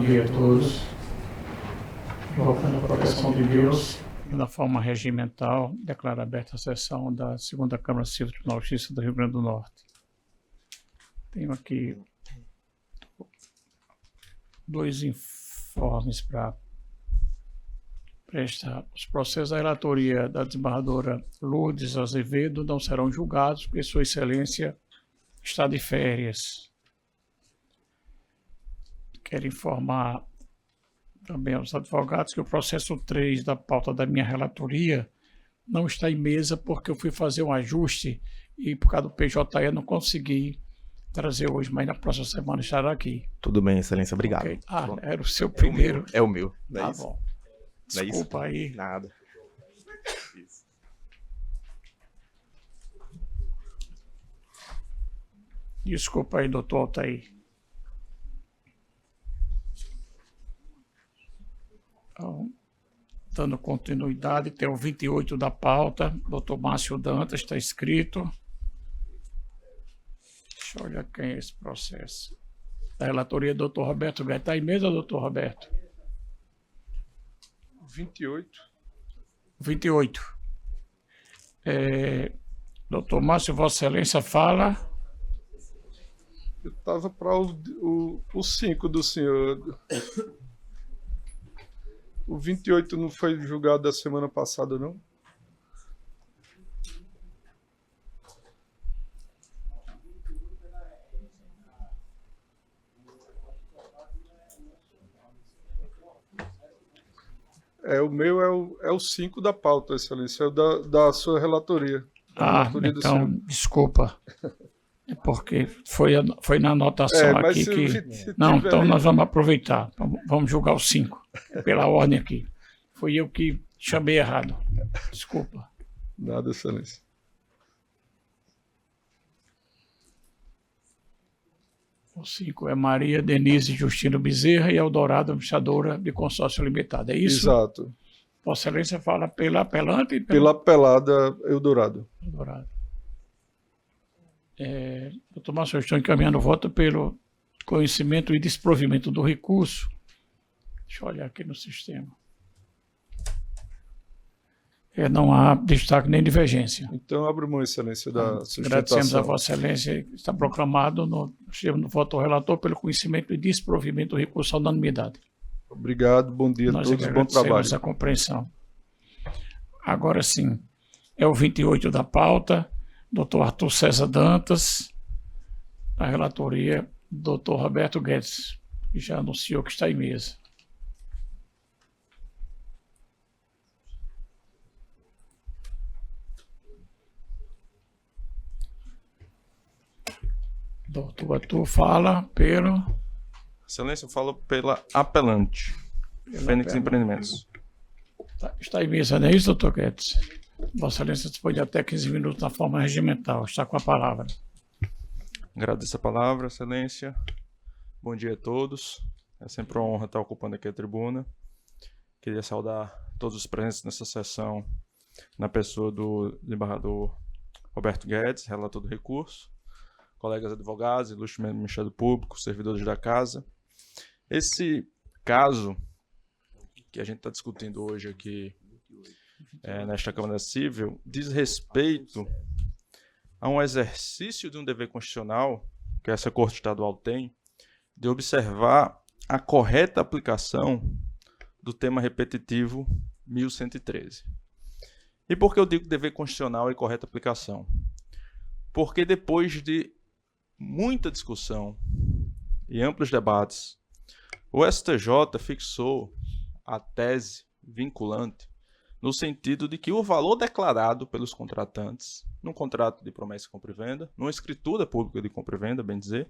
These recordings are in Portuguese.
dia a todos. Invocando a proteção de Deus, da forma regimental, declaro aberta a sessão da 2ª Câmara Civil do Tribunal de Justiça do Rio Grande do Norte. Tenho aqui 2 informes para prestar. Os processos da relatoria da desembargadora Lourdes Azevedo não serão julgados, porque Sua Excelência está de férias. Quero informar também aos advogados que o processo 3 da pauta da minha relatoria não está em mesa porque eu fui fazer um ajuste e por causa do PJE não consegui trazer hoje, mas na próxima semana estará aqui. Tudo bem, Excelência, obrigado. Okay. Era o seu primeiro. É o meu. Não é isso? Bom. Desculpa aí. Nada. Isso. Desculpa aí, doutor Altair. Então, dando continuidade, tem o 28 da pauta, doutor Márcio Dantas, está escrito. Deixa eu olhar quem é esse processo. Da relatoria, doutor Roberto Guedes. Está em mesa, doutor Roberto? 28. 28. Doutor Márcio, Vossa Excelência fala. Eu estava para o 5 do senhor. O 28 não foi julgado da semana passada, não? O meu é o 5 da pauta, Excelência, é o da sua relatoria. Então, desculpa. É porque foi na anotação aqui que... Não, então nós vamos aproveitar. Vamos julgar o 5, pela ordem aqui. Fui eu que chamei errado. Desculpa. Nada, Excelência. O 5 é Maria Denise Justino Bezerra e Eldorado, administradora de consórcio limitado. É isso? Exato. Vossa Excelência fala pela apelante e pela apelada Eldorado. Eldorado. Doutor Márcio, eu estou encaminhando o voto pelo conhecimento e desprovimento do recurso. Deixa eu olhar aqui no sistema. Não há destaque nem divergência. Então, abro mão, Excelência, da sustentação. Agradecemos a Vossa Excelência. Está proclamado no voto do relator pelo conhecimento e desprovimento do recurso à unanimidade. Obrigado, bom dia a todos, bom trabalho. Nós agradecemos a compreensão. Agora sim, é o 28 da pauta. Doutor Arthur César Dantas, a relatoria, doutor Roberto Guedes, que já anunciou que está em mesa. Doutor Arthur fala pelo... Excelência, eu falo pela apelante, Fênix Empreendimentos. Está em mesa, não é isso, doutor Guedes? Vossa Excelência dispõe de até 15 minutos na forma regimental. Está com a palavra. Agradeço a palavra, Excelência. Bom dia a todos. É sempre uma honra estar ocupando aqui a tribuna. Queria saudar todos os presentes nessa sessão, na pessoa do desembargador Roberto Guedes, relator do recurso, colegas advogados, ilustre Ministério Público, servidores da casa. Esse caso que a gente está discutindo hoje aqui, nesta Câmara Civil, diz respeito a um exercício de um dever constitucional que essa Corte Estadual tem, de observar a correta aplicação do tema repetitivo 1113. E por que eu digo dever constitucional e correta aplicação? Porque depois de muita discussão e amplos debates, o STJ fixou a tese vinculante no sentido de que o valor declarado pelos contratantes num contrato de promessa de compra e venda, numa escritura pública de compra e venda, bem dizer,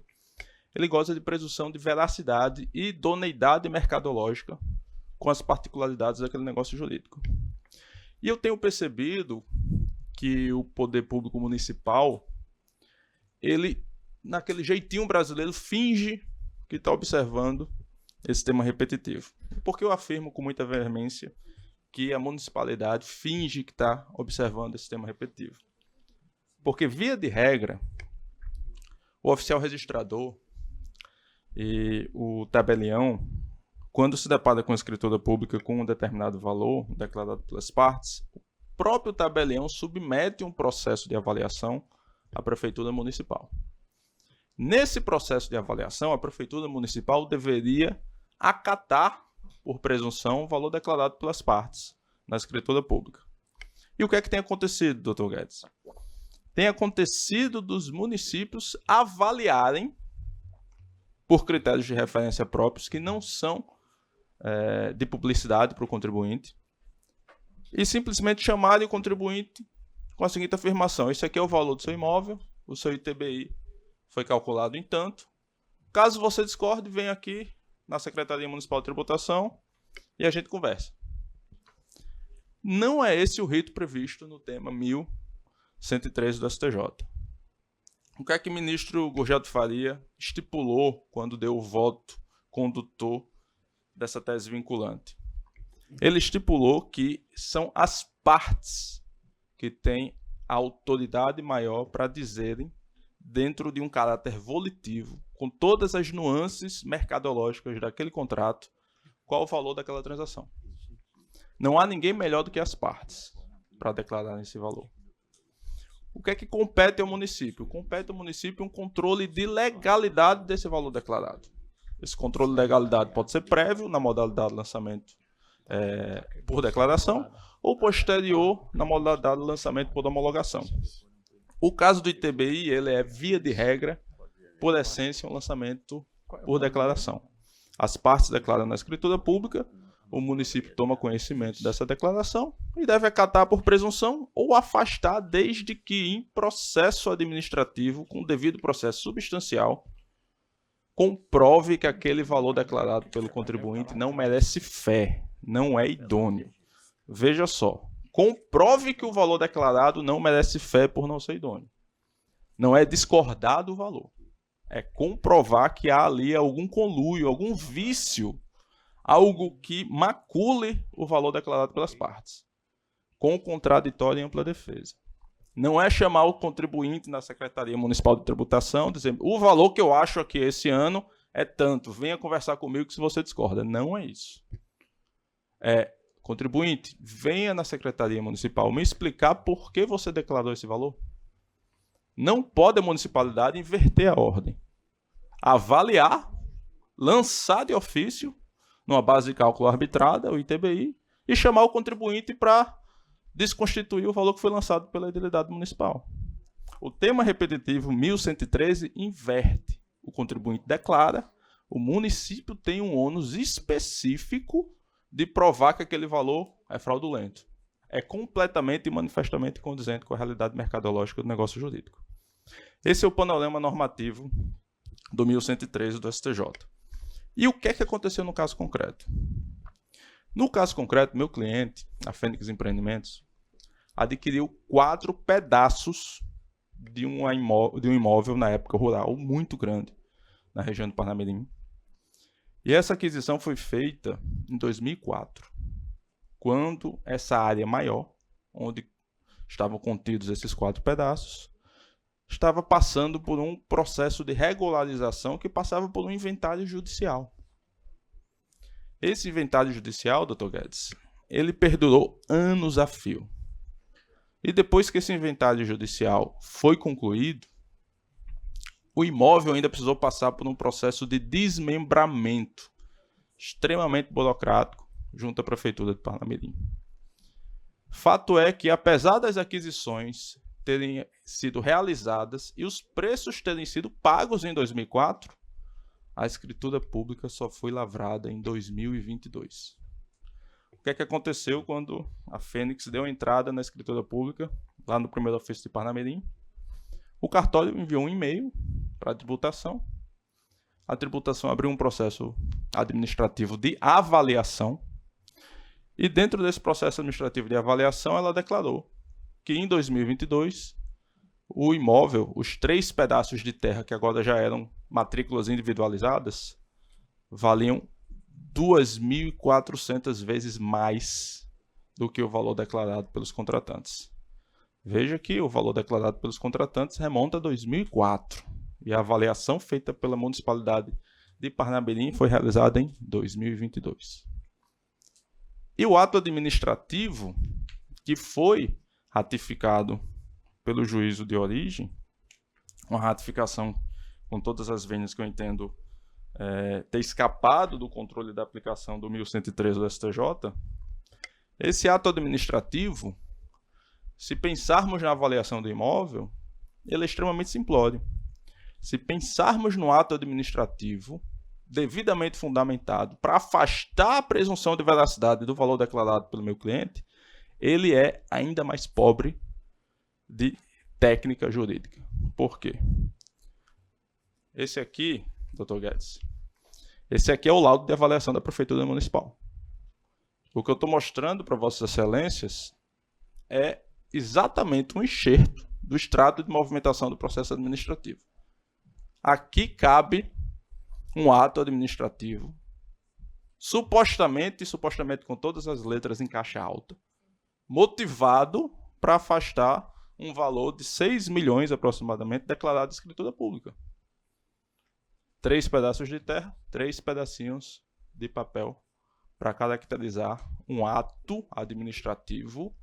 ele goza de presunção de veracidade e idoneidade mercadológica com as particularidades daquele negócio jurídico. E eu tenho percebido que o poder público municipal, ele, naquele jeitinho brasileiro, finge que está observando esse tema repetitivo. Porque eu afirmo com muita veemência que a municipalidade finge que está observando esse tema repetitivo. Porque, via de regra, o oficial registrador e o tabelião quando se depara com a escritura pública com um determinado valor declarado pelas partes, o próprio tabelião submete um processo de avaliação à Prefeitura Municipal. Nesse processo de avaliação, a Prefeitura Municipal deveria acatar, por presunção, o valor declarado pelas partes na escritura pública. E o que é que tem acontecido, doutor Guedes? Tem acontecido dos municípios avaliarem, por critérios de referência próprios, que não são de publicidade para o contribuinte, e simplesmente chamarem o contribuinte com a seguinte afirmação: esse aqui é o valor do seu imóvel, o seu ITBI foi calculado em tanto. Caso você discorde, vem aqui na Secretaria Municipal de Tributação e a gente conversa. Não é esse o rito previsto no tema 1113 do STJ. O que é que o ministro Gurgel de Faria estipulou quando deu o voto condutor dessa tese vinculante? Ele estipulou que são as partes que têm a autoridade maior para dizerem, dentro de um caráter volitivo, com todas as nuances mercadológicas daquele contrato, qual o valor daquela transação. Não há ninguém melhor do que as partes para declarar esse valor. O que é que compete ao município? Compete ao município um controle de legalidade desse valor declarado. Esse controle de legalidade pode ser prévio, na modalidade de lançamento por declaração, ou posterior, na modalidade de lançamento por homologação. O caso do ITBI, ele é, via de regra, por essência, um lançamento por declaração. As partes declaram na escritura pública, o município toma conhecimento dessa declaração e deve acatar por presunção ou afastar, desde que em processo administrativo, com devido processo substancial, comprove que aquele valor declarado pelo contribuinte não merece fé, não é idôneo. Veja só, comprove que o valor declarado não merece fé por não ser idôneo. Não é discordar do valor, é comprovar que há ali algum conluio, algum vício, algo que macule o valor declarado pelas partes, com contraditório e ampla defesa. Não é chamar o contribuinte na Secretaria Municipal de Tributação, dizendo: o valor que eu acho aqui esse ano é tanto, venha conversar comigo se você discorda. Não é isso. Contribuinte, venha na Secretaria Municipal me explicar por que você declarou esse valor. Não pode a municipalidade inverter a ordem. Avaliar, lançar de ofício, numa base de cálculo arbitrada, o ITBI, e chamar o contribuinte para desconstituir o valor que foi lançado pela Edilidade Municipal. O tema repetitivo 1113 inverte. O contribuinte declara, o município tem um ônus específico de provar que aquele valor é fraudulento. É completamente e manifestamente condizente com a realidade mercadológica do negócio jurídico. Esse é o panorama normativo do 1113 do STJ. E o que é que aconteceu no caso concreto? No caso concreto, meu cliente, a Fênix Empreendimentos, adquiriu 4 pedaços de um imóvel na época rural muito grande, na região do Parnamirim. E essa aquisição foi feita em 2004, quando essa área maior, onde estavam contidos esses 4 pedaços, estava passando por um processo de regularização que passava por um inventário judicial. Esse inventário judicial, Dr. Guedes, ele perdurou anos a fio. E depois que esse inventário judicial foi concluído, o imóvel ainda precisou passar por um processo de desmembramento extremamente burocrático junto à Prefeitura de Parnamirim. Fato é que, apesar das aquisições terem sido realizadas e os preços terem sido pagos em 2004, a escritura pública só foi lavrada em 2022. O que é que aconteceu quando a Fênix deu entrada na escritura pública, lá no primeiro ofício de Parnamirim? O cartório enviou um e-mail para a tributação. A tributação abriu um processo administrativo de avaliação. E dentro desse processo administrativo de avaliação, ela declarou que em 2022, o imóvel, os 3 pedaços de terra que agora já eram matrículas individualizadas, valiam 2.400 vezes mais do que o valor declarado pelos contratantes. Veja que o valor declarado pelos contratantes remonta a 2004 e a avaliação feita pela municipalidade de Parnamirim foi realizada em 2022. E o ato administrativo que foi ratificado pelo juízo de origem, uma ratificação com todas as vênias que eu entendo ter escapado do controle da aplicação do 1113 do STJ, esse ato administrativo, se pensarmos na avaliação do imóvel, ele é extremamente simplório. Se pensarmos no ato administrativo devidamente fundamentado para afastar a presunção de veracidade do valor declarado pelo meu cliente, ele é ainda mais pobre de técnica jurídica. Por quê? Esse aqui, Dr. Guedes, esse aqui é o laudo de avaliação da Prefeitura Municipal. O que eu estou mostrando para Vossas Excelências é exatamente um enxerto do extrato de movimentação do processo administrativo. Aqui cabe um ato administrativo, supostamente com todas as letras em caixa alta, motivado para afastar um valor de 6 milhões aproximadamente declarado de escritura pública. 3 pedaços de terra, 3 pedacinhos de papel para caracterizar um ato administrativo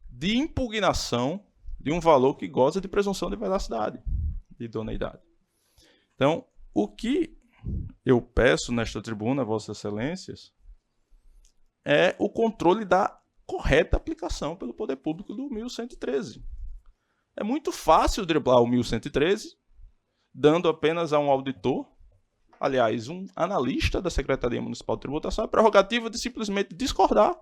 de impugnação de um valor que goza de presunção de veracidade, de idoneidade. Então, o que eu peço nesta tribuna, Vossas Excelências, é o controle da correta aplicação pelo poder público do 1113. É muito fácil driblar o 1113, dando apenas a um auditor, aliás, um analista da Secretaria Municipal de Tributação, a prerrogativa de simplesmente discordar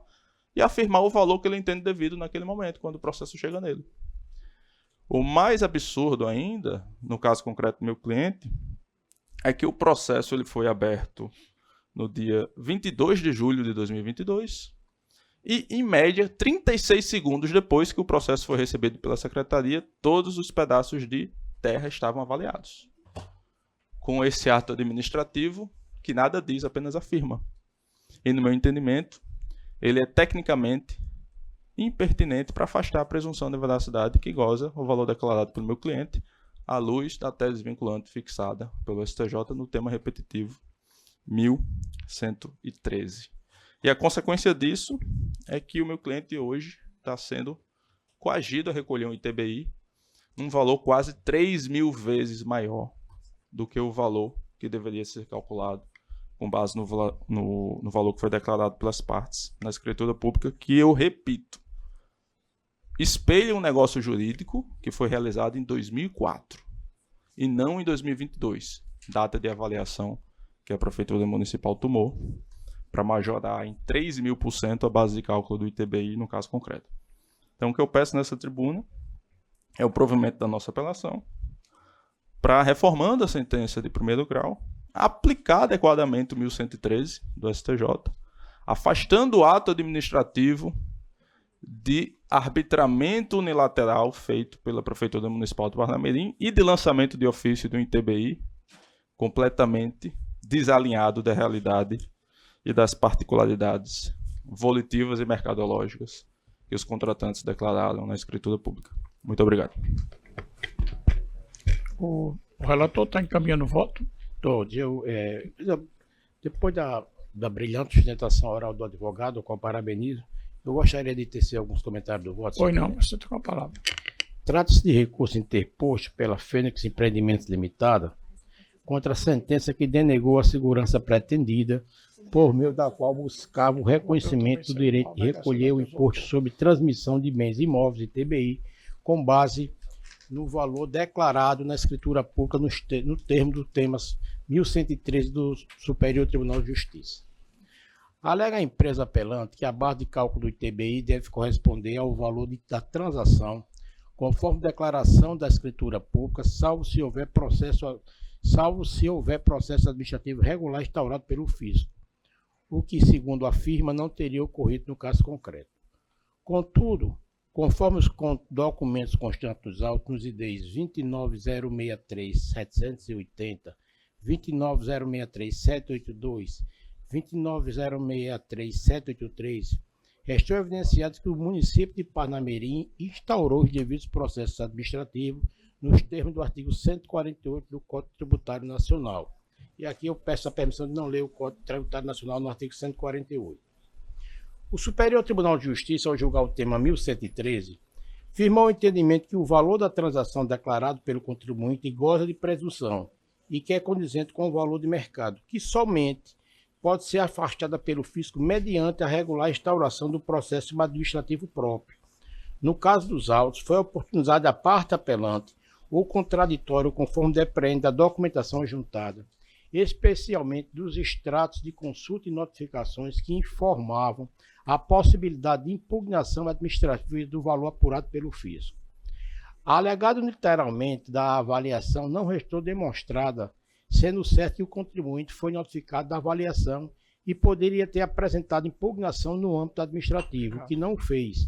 e afirmar o valor que ele entende devido naquele momento, quando o processo chega nele. O mais absurdo ainda, no caso concreto do meu cliente, é que o processo ele foi aberto no dia 22 de julho de 2022 e, em média, 36 segundos depois que o processo foi recebido pela Secretaria, todos os pedaços de terra estavam avaliados. Com esse ato administrativo, que nada diz, apenas afirma. E, no meu entendimento, ele é tecnicamente impertinente para afastar a presunção de veracidade que goza o valor declarado pelo meu cliente, à luz da tese vinculante fixada pelo STJ no tema repetitivo 1113. E a consequência disso é que o meu cliente hoje está sendo coagido a recolher um ITBI um valor quase 3.000 vezes maior do que o valor que deveria ser calculado com base no valor que foi declarado pelas partes na escritura pública, que eu repito, espelha um negócio jurídico que foi realizado em 2004 e não em 2022, data de avaliação que a Prefeitura Municipal tomou para majorar em 3.000% a base de cálculo do ITBI no caso concreto. Então, o que eu peço nessa tribuna é o provimento da nossa apelação para, reformando a sentença de primeiro grau, aplicar adequadamente o 1113 do STJ, afastando o ato administrativo de arbitramento unilateral feito pela Prefeitura Municipal de Parnamirim e de lançamento de ofício do ITBI completamente desalinhado da realidade e das particularidades volitivas e mercadológicas que os contratantes declararam na escritura pública. Muito obrigado. O relator está encaminhando o voto? Depois da brilhante sustentação oral do advogado, com parabenizo, eu gostaria de tecer alguns comentários do voto. Pois não, você tem uma palavra. Trata-se de recurso interposto pela Fênix Empreendimentos Limitada contra a sentença que denegou a segurança pretendida, por meio da qual buscava o reconhecimento do direito de recolher o imposto sobre transmissão de bens imóveis, ITBI, com base no valor declarado na escritura pública no termo do temas 1113 do Superior Tribunal de Justiça. Alega a empresa apelante que a base de cálculo do ITBI deve corresponder ao valor da transação, conforme declaração da escritura pública, salvo se houver processo administrativo regular instaurado pelo fisco, o que, segundo afirma, não teria ocorrido no caso concreto. Contudo, conforme os documentos constantes dos autos, nos IDs 29063-780, 29063-782, 29063-783, restou evidenciado que o município de Parnamirim instaurou os devidos processos administrativos nos termos do artigo 148 do Código Tributário Nacional E aqui eu peço a permissão de não ler o Código Tributário Nacional no artigo 148. O Superior Tribunal de Justiça, ao julgar o tema 1113, firmou o entendimento que o valor da transação declarado pelo contribuinte goza de presunção e que é condizente com o valor de mercado, que somente pode ser afastada pelo fisco mediante a regular instauração do processo administrativo próprio. No caso dos autos, foi oportunizada à parte apelante ou contraditório conforme depreende da documentação juntada, especialmente dos extratos de consulta e notificações que informavam a possibilidade de impugnação administrativa do valor apurado pelo fisco. Alegado literalmente da avaliação, não restou demonstrada, sendo certo que o contribuinte foi notificado da avaliação e poderia ter apresentado impugnação no âmbito administrativo, que não fez,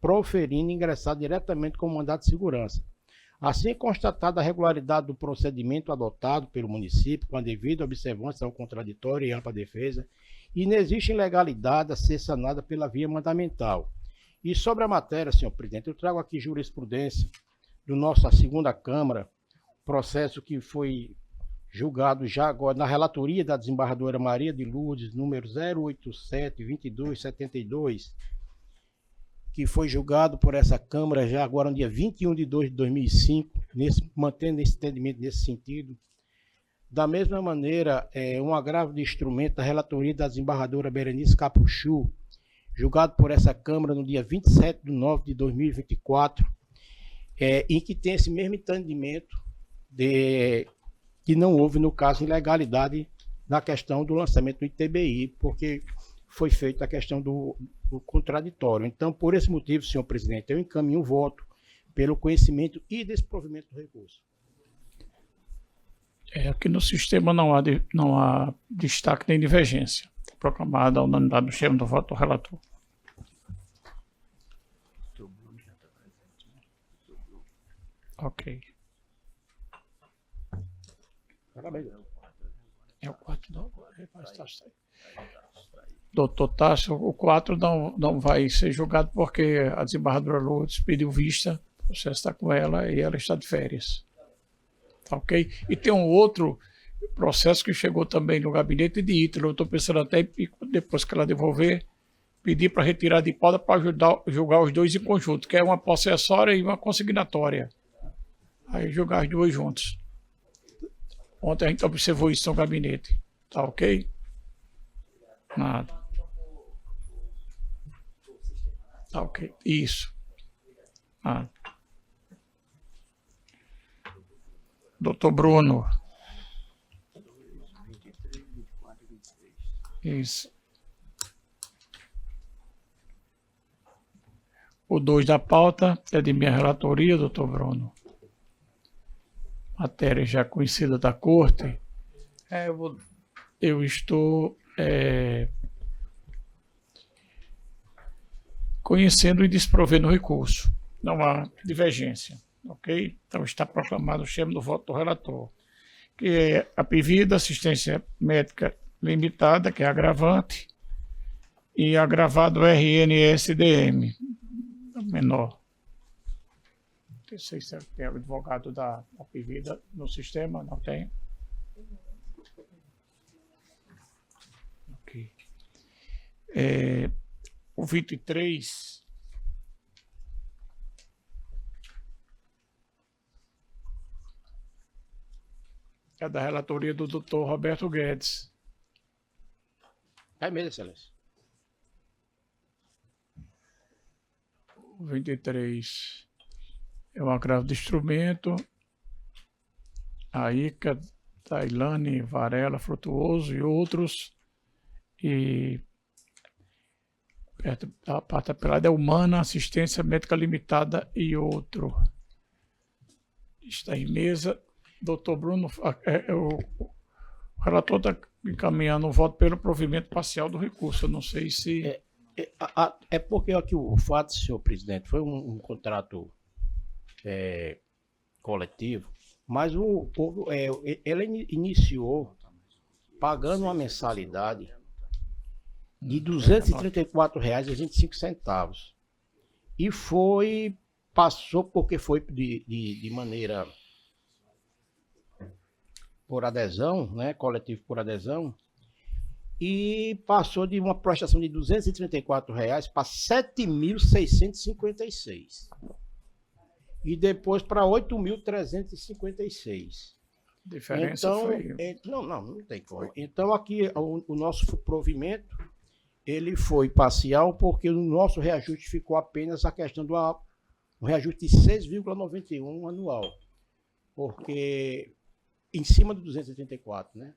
proferindo ingressar diretamente com o mandado de segurança. Assim, constatada a regularidade do procedimento adotado pelo município, com a devida observância ao contraditório e ampla defesa, e não existe ilegalidade a ser sanada pela via mandamental. E sobre a matéria, senhor presidente, eu trago aqui jurisprudência do nossa segunda Câmara, processo que foi julgado já agora na relatoria da desembargadora Maria de Lourdes, número 087-2272, que foi julgado por essa Câmara já agora no dia 21 de 2 de 2005, mantendo esse entendimento nesse sentido. Da mesma maneira, um agravo de instrumento da relatoria da desembargadora Berenice Capuchu, julgado por essa Câmara no dia 27 de 9 de 2024, em que tem esse mesmo entendimento que não houve, no caso, ilegalidade na questão do lançamento do ITBI, porque foi feita a questão do contraditório. Então, por esse motivo, senhor presidente, eu encaminho o voto pelo conhecimento e desprovimento do recurso. Aqui no sistema não há destaque nem divergência. Proclamada a unanimidade do termo do voto do relator. Ok. É o 4 não. Doutor Tássio, o 4 não vai ser julgado porque a desembargadora Lourdes pediu vista, o processo está com ela e ela está de férias. Tá ok? E tem um outro processo que chegou também no gabinete de Ítalo. Eu estou pensando até, depois que ela devolver, pedir para retirar de pauta para julgar os dois em conjunto, que é uma possessória e uma consignatória. Aí julgar as duas juntas. Ontem a gente observou isso no gabinete. Tá ok? Nada. Tá ok. Isso. Nada. Doutor Bruno. Isso. O 2 da pauta é de minha relatoria, doutor Bruno. Matéria já conhecida da Corte. Eu estou conhecendo e desprovendo o recurso. Não há divergência. Ok? Então está proclamado o termo do voto do relator, que é a PIVida, assistência médica limitada, que é agravante, e agravado RNSDM, menor. Não sei se tem advogado da PIVida no sistema, não tem? Ok. O 23... é da relatoria do doutor Roberto Guedes. É mesmo, excelência. O 23 é um agravo de instrumento. A Ica, Tailane, Varela, Frutuoso e outros. E a parte apelada é Humana, Assistência Médica Limitada e outro. Está em mesa. Doutor Bruno, o relator está encaminhando o voto pelo provimento parcial do recurso. Eu não sei se... É porque aqui o fato, senhor presidente, foi um contrato coletivo, mas ele iniciou pagando uma mensalidade de R$ 234,25. E passou porque foi de maneira por adesão, né, coletivo por adesão, e passou de uma prestação de R$ 234 para R$ 7.656. E depois para R$ 8.356. Diferença Então, foi. não tem como. Então, aqui, o nosso provimento, ele foi parcial, porque o nosso reajuste ficou apenas a questão do um reajuste de 6,91 anual. Porque, em cima do 284, né?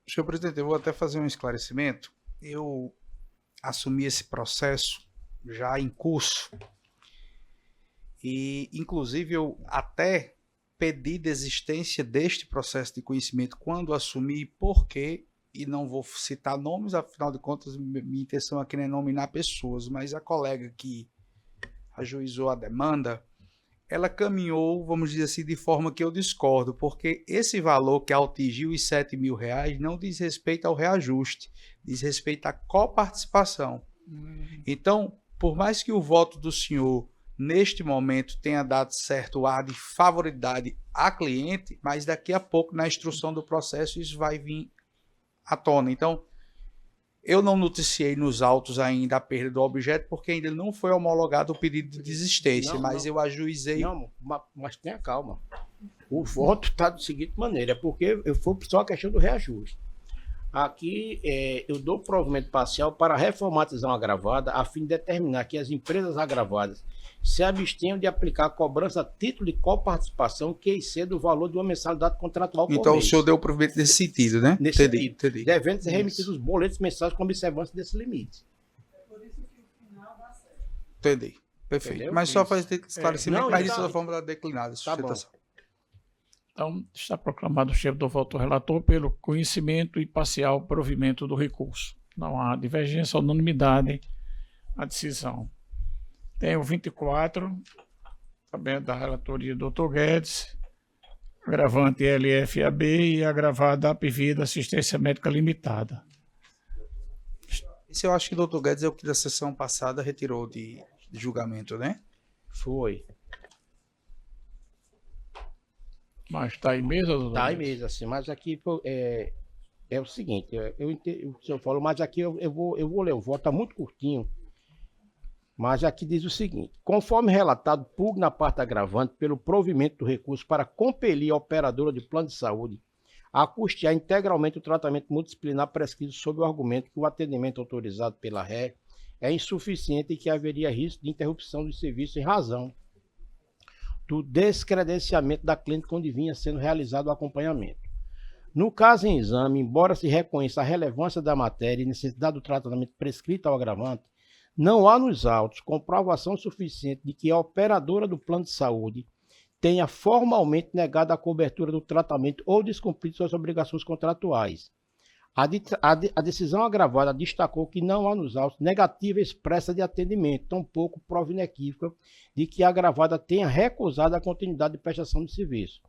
Senhor presidente, eu vou até fazer um esclarecimento. Eu assumi esse processo já em curso e, inclusive, eu até pedi desistência deste processo de conhecimento quando assumi, porque, e não vou citar nomes, afinal de contas, minha intenção aqui não é nominar pessoas, mas a colega que ajuizou a demanda, ela caminhou, vamos dizer assim, de forma que eu discordo, porque esse valor que atingiu os R$ 7.000 não diz respeito ao reajuste, diz respeito à coparticipação. Então, por mais que o voto do senhor, neste momento, tenha dado certo ar de favoridade à cliente, mas daqui a pouco, na instrução do processo, isso vai vir à tona. Então, eu não noticiei nos autos ainda a perda do objeto, porque ainda não foi homologado o pedido de desistência, mas eu ajuizei... Não, mas tenha calma. O voto está da seguinte maneira, porque eu for só a questão do reajuste. Aqui, eu dou provimento parcial para a reformatização agravada, a fim de determinar que as empresas agravadas se abstenham de aplicar cobrança a título de coparticipação que exceda o valor de uma mensalidade contratual por Então, mês. o senhor deu provimento nesse sentido, né? Nesse Entendi. devendo ser remetidos os boletos mensais com observância desse limite. Entendi. Perfeito. Entendeu? Mas só Isso. fazer esclarecimento, Não, mas então- isso da forma da declinada. Tá bom. sustentação. Então, está proclamado o chefe do voto relator pelo conhecimento e parcial provimento do recurso. Não há divergência, unanimidade, a decisão. Tem o 24, também da relatoria do Dr. Guedes, agravante LFAB e agravada APVida Assistência Médica Limitada. Esse eu acho que o doutor Guedes é o que da sessão passada retirou de julgamento, né? Foi. Mas está em mesa, doutor? Tá aí Guedes? mesmo, assim, mas aqui pô, é o seguinte, o senhor falou, mas aqui eu vou ler, o voto está muito curtinho, mas aqui diz o seguinte: conforme relatado, pugna na parte agravante pelo provimento do recurso para compelir a operadora de plano de saúde a custear integralmente o tratamento multidisciplinar prescrito sob o argumento que o atendimento autorizado pela RE é insuficiente e que haveria risco de interrupção do serviço em razão do descredenciamento da cliente quando vinha sendo realizado o acompanhamento. No caso em exame, embora se reconheça a relevância da matéria e necessidade do tratamento prescrito ao agravante, não há nos autos comprovação suficiente de que a operadora do plano de saúde tenha formalmente negado a cobertura do tratamento ou descumprido suas obrigações contratuais. A decisão agravada destacou que não há nos autos negativa expressa de atendimento, tampouco prova inequívoca de que a agravada tenha recusado a continuidade de prestação de serviço.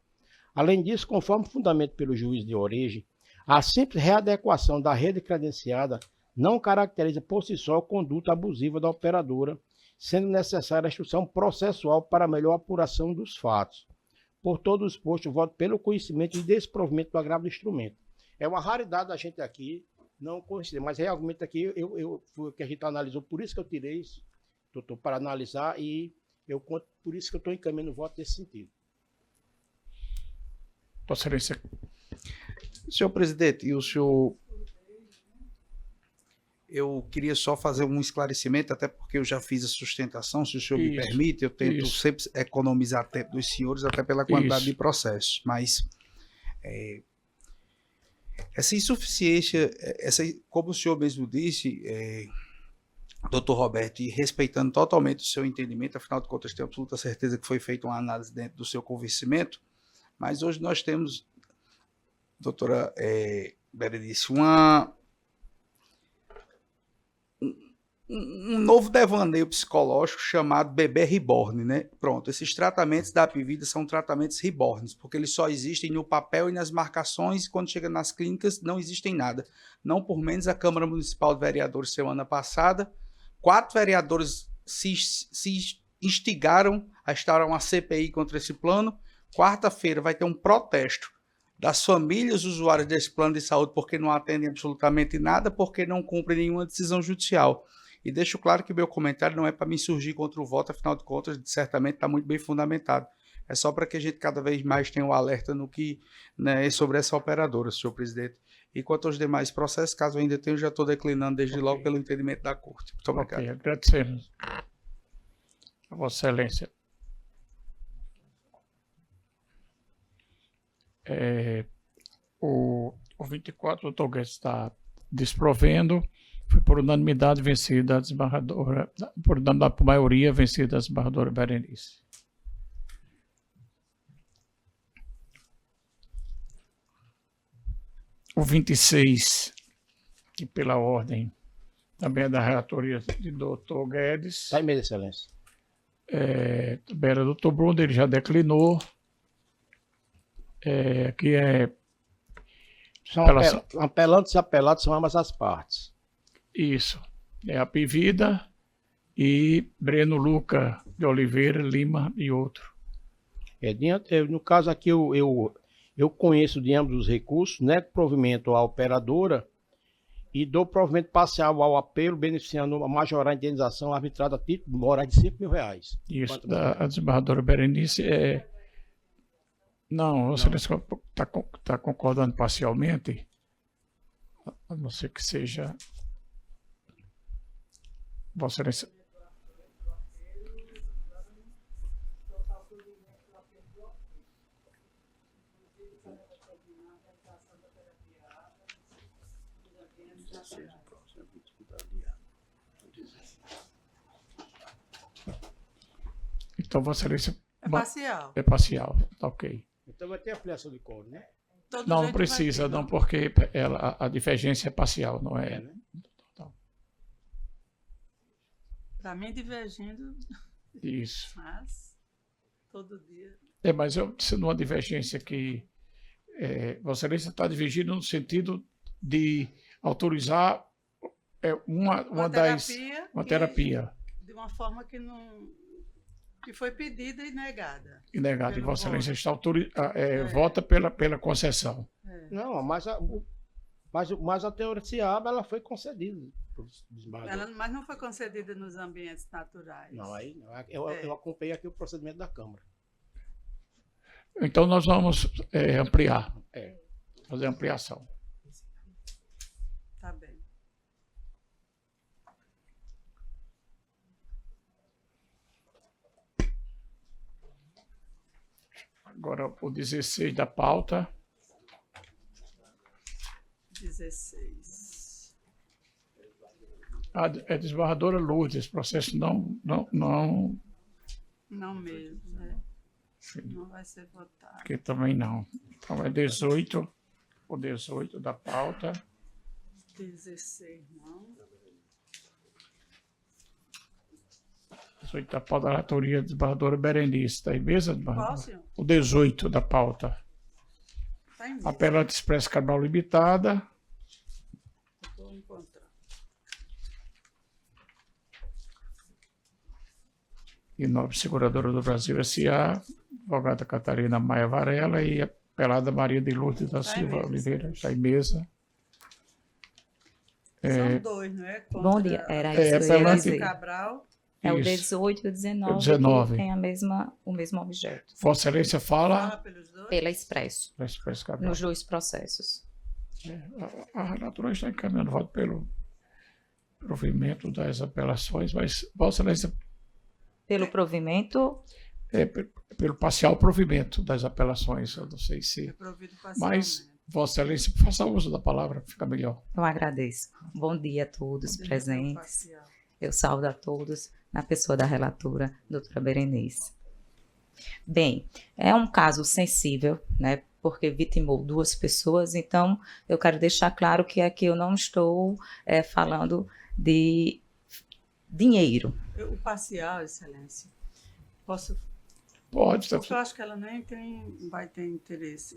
Além disso, conforme fundamento pelo juiz de origem, a simples readequação da rede credenciada não caracteriza por si só a conduta abusiva da operadora, sendo necessária a instrução processual para a melhor apuração dos fatos. Por todo o exposto, voto pelo conhecimento e desprovimento do agravo do instrumento. É uma raridade a gente aqui não conhecer, mas realmente aqui foi o que a gente analisou, por isso que eu tirei isso, doutor, para analisar, e por isso que eu estou encaminhando o voto nesse sentido. Vossa Excelência, Senhor presidente, e o senhor... Eu queria só fazer um esclarecimento, até porque eu já fiz a sustentação, se o senhor me Isso, permite, eu tento isso. sempre economizar tempo dos senhores, até pela quantidade Isso. de processos. Mas essa insuficiência, como o senhor mesmo disse, doutor Roberto, e respeitando totalmente o seu entendimento, afinal de contas, tenho absoluta certeza que foi feita uma análise dentro do seu convencimento, mas hoje nós temos, doutora Berenice, um novo devaneio psicológico chamado bebê reborn, né? Pronto, esses tratamentos da Apivida são tratamentos reborns, porque eles só existem no papel e nas marcações, e quando chega nas clínicas não existem nada. Não por menos, a Câmara Municipal de Vereadores, semana passada, 4 vereadores se instigaram a instaurar uma CPI contra esse plano. Quarta-feira vai ter um protesto das famílias usuárias desse plano de saúde porque não atendem absolutamente nada, porque não cumprem nenhuma decisão judicial. E deixo claro que meu comentário não é para me insurgir contra o voto, afinal de contas, certamente está muito bem fundamentado. É só para que a gente cada vez mais tenha um alerta no que, né, sobre essa operadora, senhor presidente. E quanto aos demais processos, caso ainda tenha, eu já estou declinando desde logo pelo entendimento da Corte. Muito obrigado. Ok, agradecemos. A Vossa Excelência. O 24, o doutor Guedes está desprovendo. Foi por unanimidade vencida a desembargadora, por maioria vencida a desembargadora Berenice. O 26, e pela ordem, também é da relatoria de doutor Guedes. Está em mesa, excelência. Também era do doutor Bruno, ele já declinou. Aqui é... São apelantes e apelados são ambas as partes. Isso. É a Pivida e Breno Luca de Oliveira, Lima e outro. No caso aqui, eu conheço de ambos os recursos, nego provimento à operadora e dou provimento parcial ao apelo, beneficiando a majorar a indenização arbitrada a título moral de R$5.000. Isso, a desembargadora Berenice Não, você está concordando parcialmente, a não ser que seja... Vossa Excelência... Então, Vossa Excelência... É parcial. É parcial, tá ok. Então vai ter ampliação de coro, né? Não precisa, não, porque a divergência é parcial, não é? Né? Para mim, divergindo, Isso. mas todo dia. Mas eu sendo uma divergência que Vossa Excelência está divergindo no sentido de autorizar uma terapia. De uma forma que não. Que foi pedida e negada. E negada. E Pelo Vossa Excelência voto. está vota pela concessão. Não, mas a teoria se abre, ela foi concedida. Mas não foi concedida nos ambientes naturais. Não, aí não. Eu acompanhei aqui o procedimento da Câmara. Então nós vamos ampliar. Fazer ampliação. Tá bem. Agora o 16 da pauta. 16. É desembargadora Lourdes, esse processo não Não mesmo, né? Sim. Não vai ser votado. Aqui também não. Então é 18, o 18 da pauta. 16, não. 18 da pauta da relatoria, desembargadora Berenice. Está em mesa, Qual, desembargadora? senhor? O 18 da pauta. Está em mesa. Apelante Expresso Cabral Limitada. Estou encontrando. E Nobre Seguradora do Brasil S.A., advogada Catarina Maia Varela e apelada Maria de Lourdes da Silva mesa, Oliveira. Está em mesa. São dois, não é? Contra Bom dia, era isso que eu ia apelante- dizer. Cabral. É o Isso. 18 e o 19, 19. que tem o mesmo objeto. Vossa Excelência Fala fala. pelos dois. Pela Expresso, Expresso Cabral. nos dois processos. A relatora está encaminhando voto pelo provimento das apelações, mas Vossa Excelência Pelo provimento, pelo parcial provimento das apelações. Eu não sei se. Provido Mas parcialmente. Vossa Excelência, faça uso da palavra, fica melhor. eu agradeço. Bom dia a todos Provido presentes. parcial. Eu saúdo a todos na pessoa da relatora, doutora Berenice. Bem, é um caso sensível, né? Porque vitimou duas pessoas, então eu quero deixar claro que aqui eu não estou falando de dinheiro. O parcial, Excelência, posso. Pode, Porque eu acho que ela nem vai ter interesse.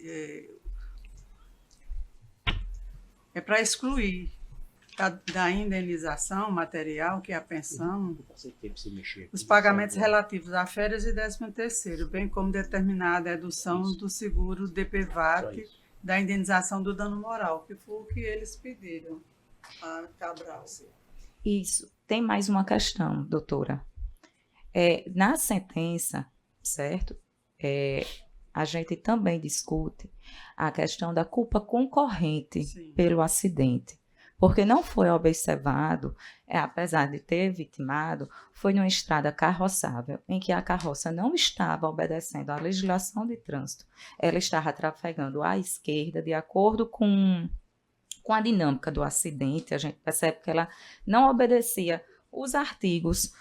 É para excluir da indenização material, que é a pensão, os pagamentos relativos a férias e 13º, bem como determinada a dedução do seguro DPVAT da indenização do dano moral, que foi o que eles pediram a Cabral. Isso. Tem mais uma questão, doutora. Na sentença, certo? A gente também discute a questão da culpa concorrente Sim. pelo acidente. Porque não foi observado, apesar de ter vitimado, foi numa estrada carroçável, em que a carroça não estava obedecendo à legislação de trânsito. Ela estava trafegando à esquerda, de acordo com a dinâmica do acidente. A gente percebe que ela não obedecia os artigos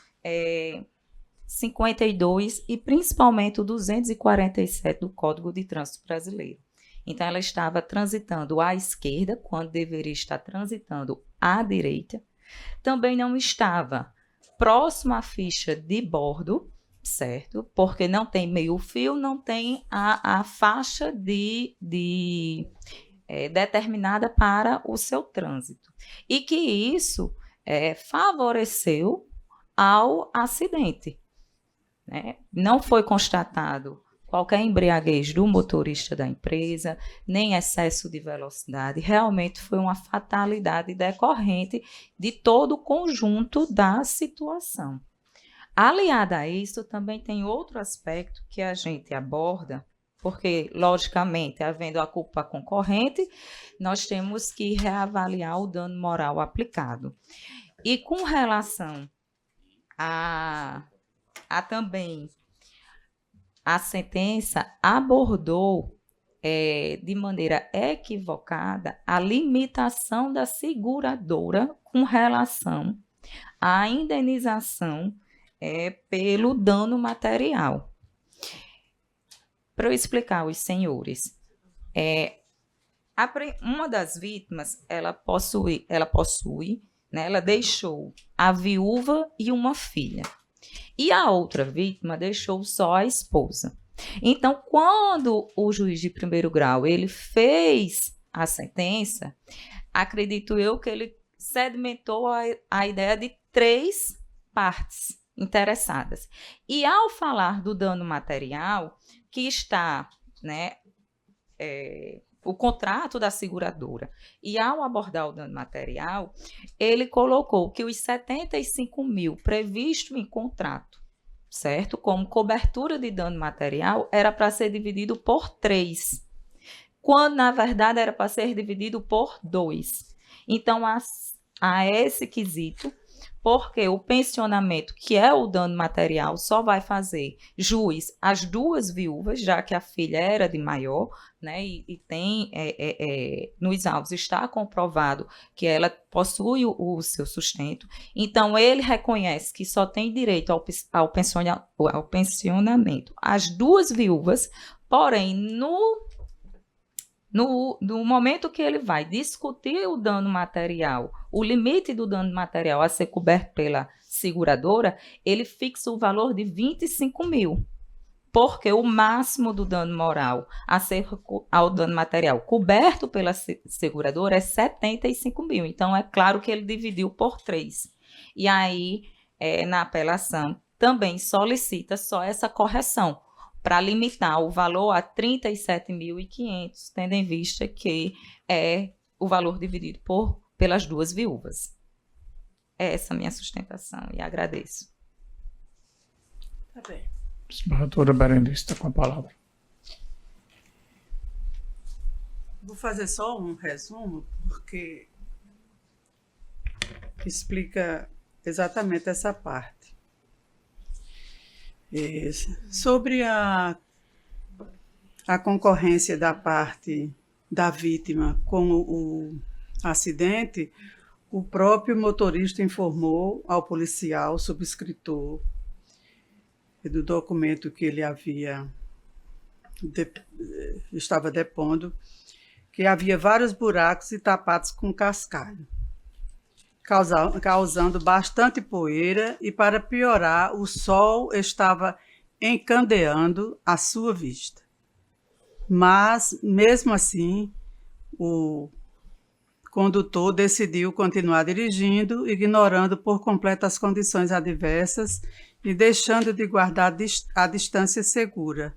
52 e principalmente o 247 do Código de Trânsito Brasileiro. Então, ela estava transitando à esquerda, quando deveria estar transitando à direita. Também não estava próximo à ficha de bordo, certo? Porque não tem meio-fio, não tem a faixa determinada para o seu trânsito. E que isso favoreceu ao acidente, né? Não foi constatado qualquer embriaguez do motorista da empresa, nem excesso de velocidade. Realmente foi uma fatalidade decorrente de todo o conjunto da situação. Aliada a isso, também tem outro aspecto que a gente aborda, porque, logicamente, havendo a culpa concorrente, nós temos que reavaliar o dano moral aplicado. E com relação a também a sentença abordou de maneira equivocada a limitação da seguradora com relação à indenização pelo dano material. Para eu explicar aos senhores, uma das vítimas, ela possui, né, ela deixou a viúva e uma filha. E a outra vítima deixou só a esposa. Então, quando o juiz de primeiro grau ele fez a sentença, acredito eu que ele sedimentou a ideia de 3 partes interessadas. E ao falar do dano material, que está, né, o contrato da seguradora, e ao abordar o dano material, ele colocou que os 75 mil previsto em contrato, certo? Como cobertura de dano material, era para ser dividido por 3, quando na verdade era para ser dividido por 2. Então, há esse quesito, porque o pensionamento, que é o dano material, só vai fazer jus às 2 viúvas, já que a filha era de maior, né, e tem, nos autos está comprovado que ela possui o seu sustento. Então, ele reconhece que só tem direito ao pensionamento as 2 viúvas, porém, no momento que ele vai discutir o dano material, o limite do dano material a ser coberto pela seguradora, ele fixa o valor de 25 mil, porque o máximo do dano moral ao dano material coberto pela seguradora é 75 mil. Então, é claro que ele dividiu por 3. E aí, na apelação, também solicita só essa correção, para limitar o valor a 37.500, tendo em vista que é o valor dividido pelas 2 viúvas. É essa a minha sustentação e agradeço. Tá bem. Doutora Berenice está com a palavra. Vou fazer só um resumo, porque explica exatamente essa parte. Sobre a concorrência da parte da vítima com o acidente, o próprio motorista informou ao policial subscritor do documento que ele estava depondo, que havia vários buracos e tapados com cascalho, causando bastante poeira, e para piorar, o sol estava encandeando a sua vista. Mas, mesmo assim, o condutor decidiu continuar dirigindo, ignorando por completo as condições adversas e deixando de guardar a distância segura.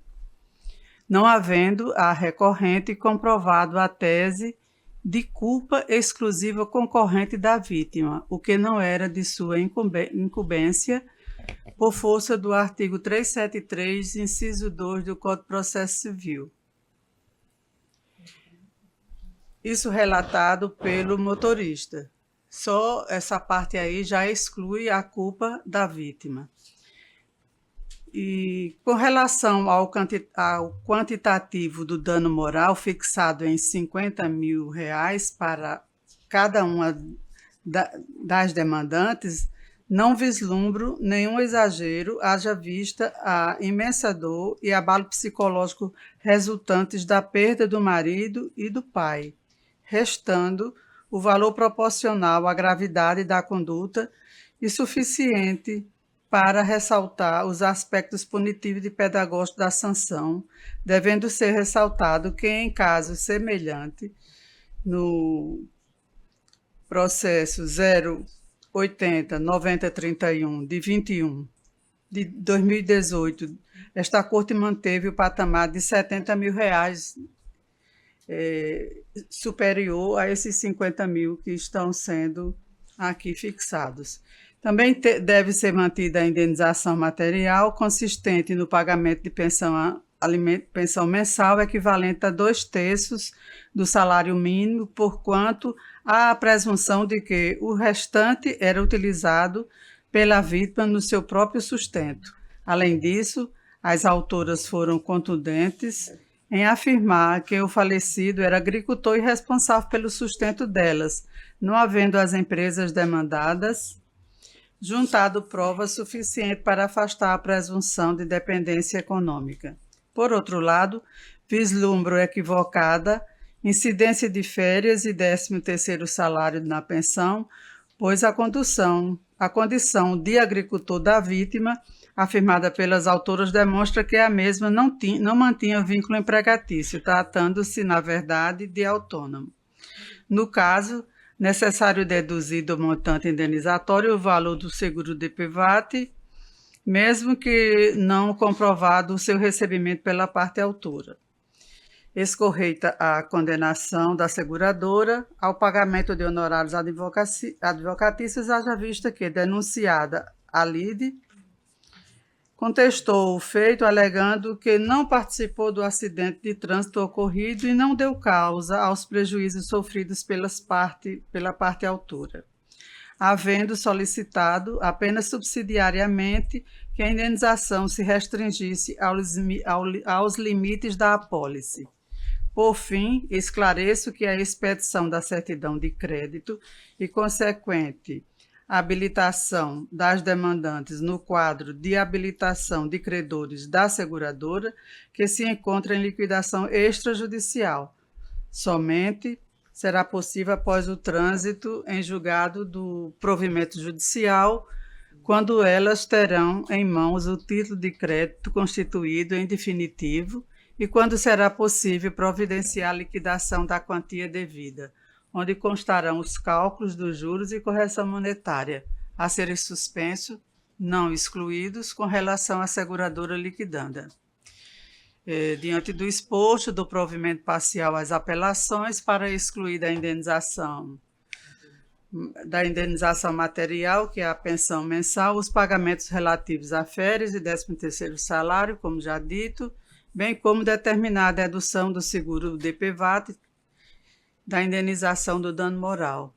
não havendo a recorrente comprovado a tese de culpa exclusiva concorrente da vítima, o que não era de sua incumbência, por força do artigo 373, inciso 2 do Código de Processo Civil. Isso relatado pelo motorista. Só essa parte aí já exclui a culpa da vítima. E com relação ao quantitativo do dano moral fixado em R$50 mil para cada uma das demandantes, não vislumbro nenhum exagero, haja vista a imensa dor e abalo psicológico resultantes da perda do marido e do pai, restando o valor proporcional à gravidade da conduta e suficiente para ressaltar os aspectos punitivos e pedagógicos da sanção, devendo ser ressaltado que, em caso semelhante, no processo 080-9031 de 21 de 2018, esta Corte manteve o patamar de R$70 mil, superior a esses 50 mil que estão sendo aqui fixados. Também deve ser mantida a indenização material consistente no pagamento de pensão mensal equivalente a 2/3 do salário mínimo, porquanto há a presunção de que o restante era utilizado pela vítima no seu próprio sustento. Além disso, as autoras foram contundentes em afirmar que o falecido era agricultor e responsável pelo sustento delas, não havendo as empresas demandadas juntado prova suficiente para afastar a presunção de dependência econômica. Por outro lado, vislumbro equivocada incidência de férias e 13º salário na pensão, pois a condição de agricultor da vítima, afirmada pelas autoras, demonstra que a mesma não mantinha vínculo empregatício, tratando-se, na verdade, de autônomo. No caso, necessário deduzir do montante indenizatório o valor do seguro de DPVAT, mesmo que não comprovado o seu recebimento pela parte autora. Escorreita a condenação da seguradora ao pagamento de honorários advocatícios, haja vista que, denunciada a lide, contestou o feito, alegando que não participou do acidente de trânsito ocorrido e não deu causa aos prejuízos sofridos pela parte autora, havendo solicitado apenas subsidiariamente que a indenização se restringisse aos limites da apólice. Por fim, esclareço que a expedição da certidão de crédito e consequente habilitação das demandantes no quadro de habilitação de credores da seguradora, que se encontra em liquidação extrajudicial, somente será possível após o trânsito em julgado do provimento judicial, quando elas terão em mãos o título de crédito constituído em definitivo e quando será possível providenciar a liquidação da quantia devida, onde constarão os cálculos dos juros e correção monetária, a serem suspensos, não excluídos, com relação à seguradora liquidanda. Diante do exposto, do provimento parcial às apelações para excluir da indenização material, que é a pensão mensal, os pagamentos relativos a férias e 13º salário, como já dito, bem como determinar a dedução do seguro DPVAT, da indenização do dano moral,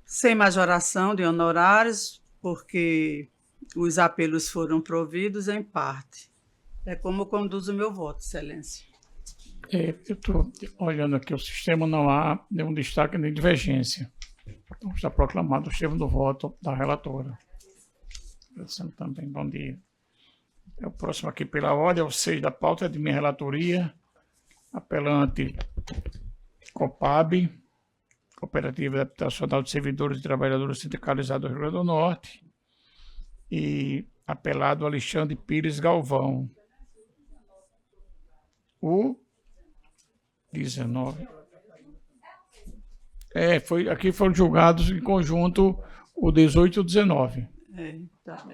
sem majoração de honorários, porque os apelos foram providos em parte. É como conduz o meu voto, Excelência. Eu estou olhando aqui o sistema, não há nenhum destaque nem divergência. Então, está proclamado o termo do voto da relatora. Agradecendo também, bom dia. O próximo aqui pela ordem é o 6 da pauta, é de minha relatoria, apelante COPAB, Cooperativa Habitacional de Servidores e Trabalhadores Sindicalizados do Rio Grande do Norte, e apelado Alexandre Pires Galvão. O 19. Aqui foram julgados em conjunto o 18 e o 19. Tá.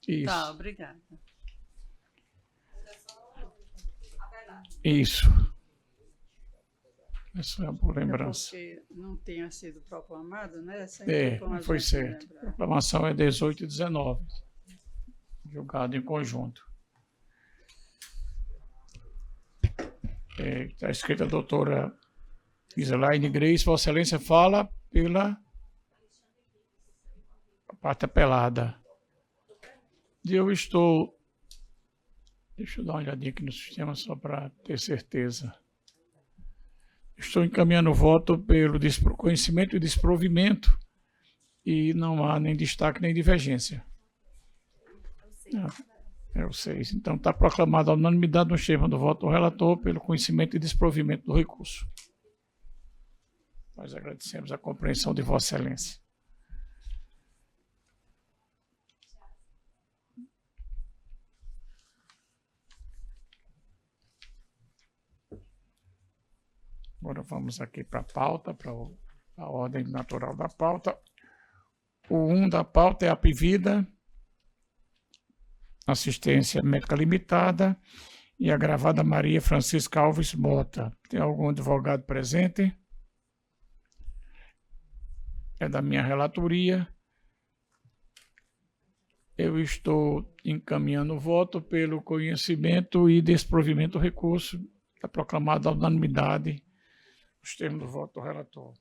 Isso. Tá, obrigada. Isso. Essa é uma boa lembrança. Porque não tenha sido proclamado, né? Não foi certo. A proclamação é 18 e 19. Julgado em conjunto. Está escrita a doutora Iselaine Grace, Vossa Excelência fala pela parte apelada. E eu estou... Deixa eu dar uma olhadinha aqui no sistema só para ter certeza. Estou encaminhando o voto pelo conhecimento e desprovimento e não há nem destaque nem divergência. É o 6. Então está proclamada a unanimidade no esquema do voto do relator pelo conhecimento e desprovimento do recurso. Nós agradecemos a compreensão de Vossa Excelência. Agora vamos aqui para a pauta, para a ordem natural da pauta. O 1 da pauta é a Apivida, Assistência Médica Limitada, e a gravada Maria Francisca Alves Mota. Tem algum advogado presente? É da minha relatoria. Eu estou encaminhando o voto pelo conhecimento e desprovimento do recurso. Está proclamada a unanimidade os termos do voto do relator.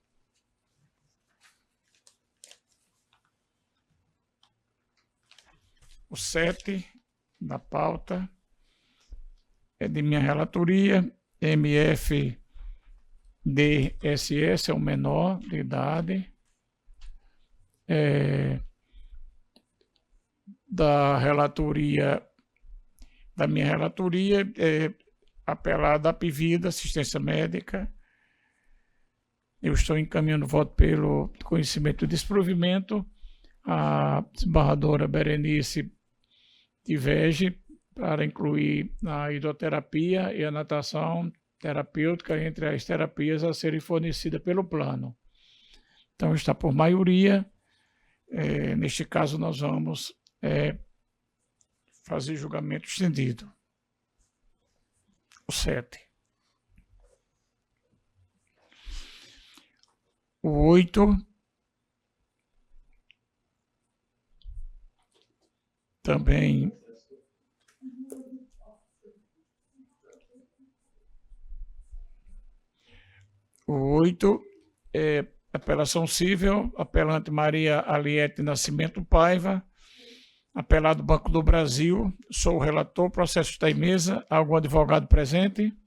O 7 da pauta é de minha relatoria, MFDSS, é o menor de idade, da minha relatoria, apelada à Apivida, assistência médica. Eu estou encaminhando o voto pelo conhecimento e desprovimento. A desembargadora Berenice diverge para incluir a hidroterapia e a natação terapêutica entre as terapias a serem fornecidas pelo plano. Então, está por maioria. Neste caso, nós vamos fazer julgamento estendido. O 7. O 8 também é apelação civil, apelante Maria Aliete Nascimento Paiva, apelado Banco do Brasil, sou o relator, processo está em mesa, algum advogado presente?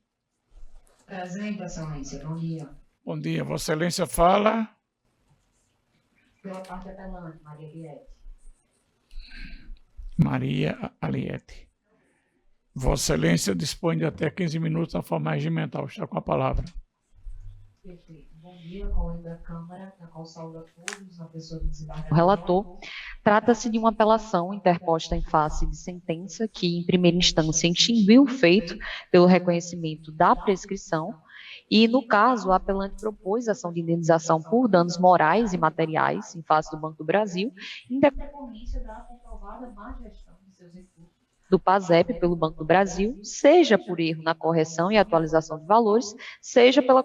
Presente, Excelência, bom dia. Bom dia, Vossa Excelência fala. Pela parte apelante, Maria Aliete. Maria Aliete. Vossa Excelência dispõe de até 15 minutos na forma regimental. Está com a palavra. Perfeito. Bom dia, colega da Câmara, na qual saúdo a todos, na pessoa do desembargador. O relator trata-se de uma apelação interposta em face de sentença que, em primeira instância, extinguiu o feito pelo reconhecimento da prescrição. E, no caso, o apelante propôs ação de indenização por danos morais e materiais em face do Banco do Brasil, em decorrência da comprovada má gestão de seus recursos do PASEP pelo Banco do Brasil, seja por erro na correção e atualização de valores, seja pela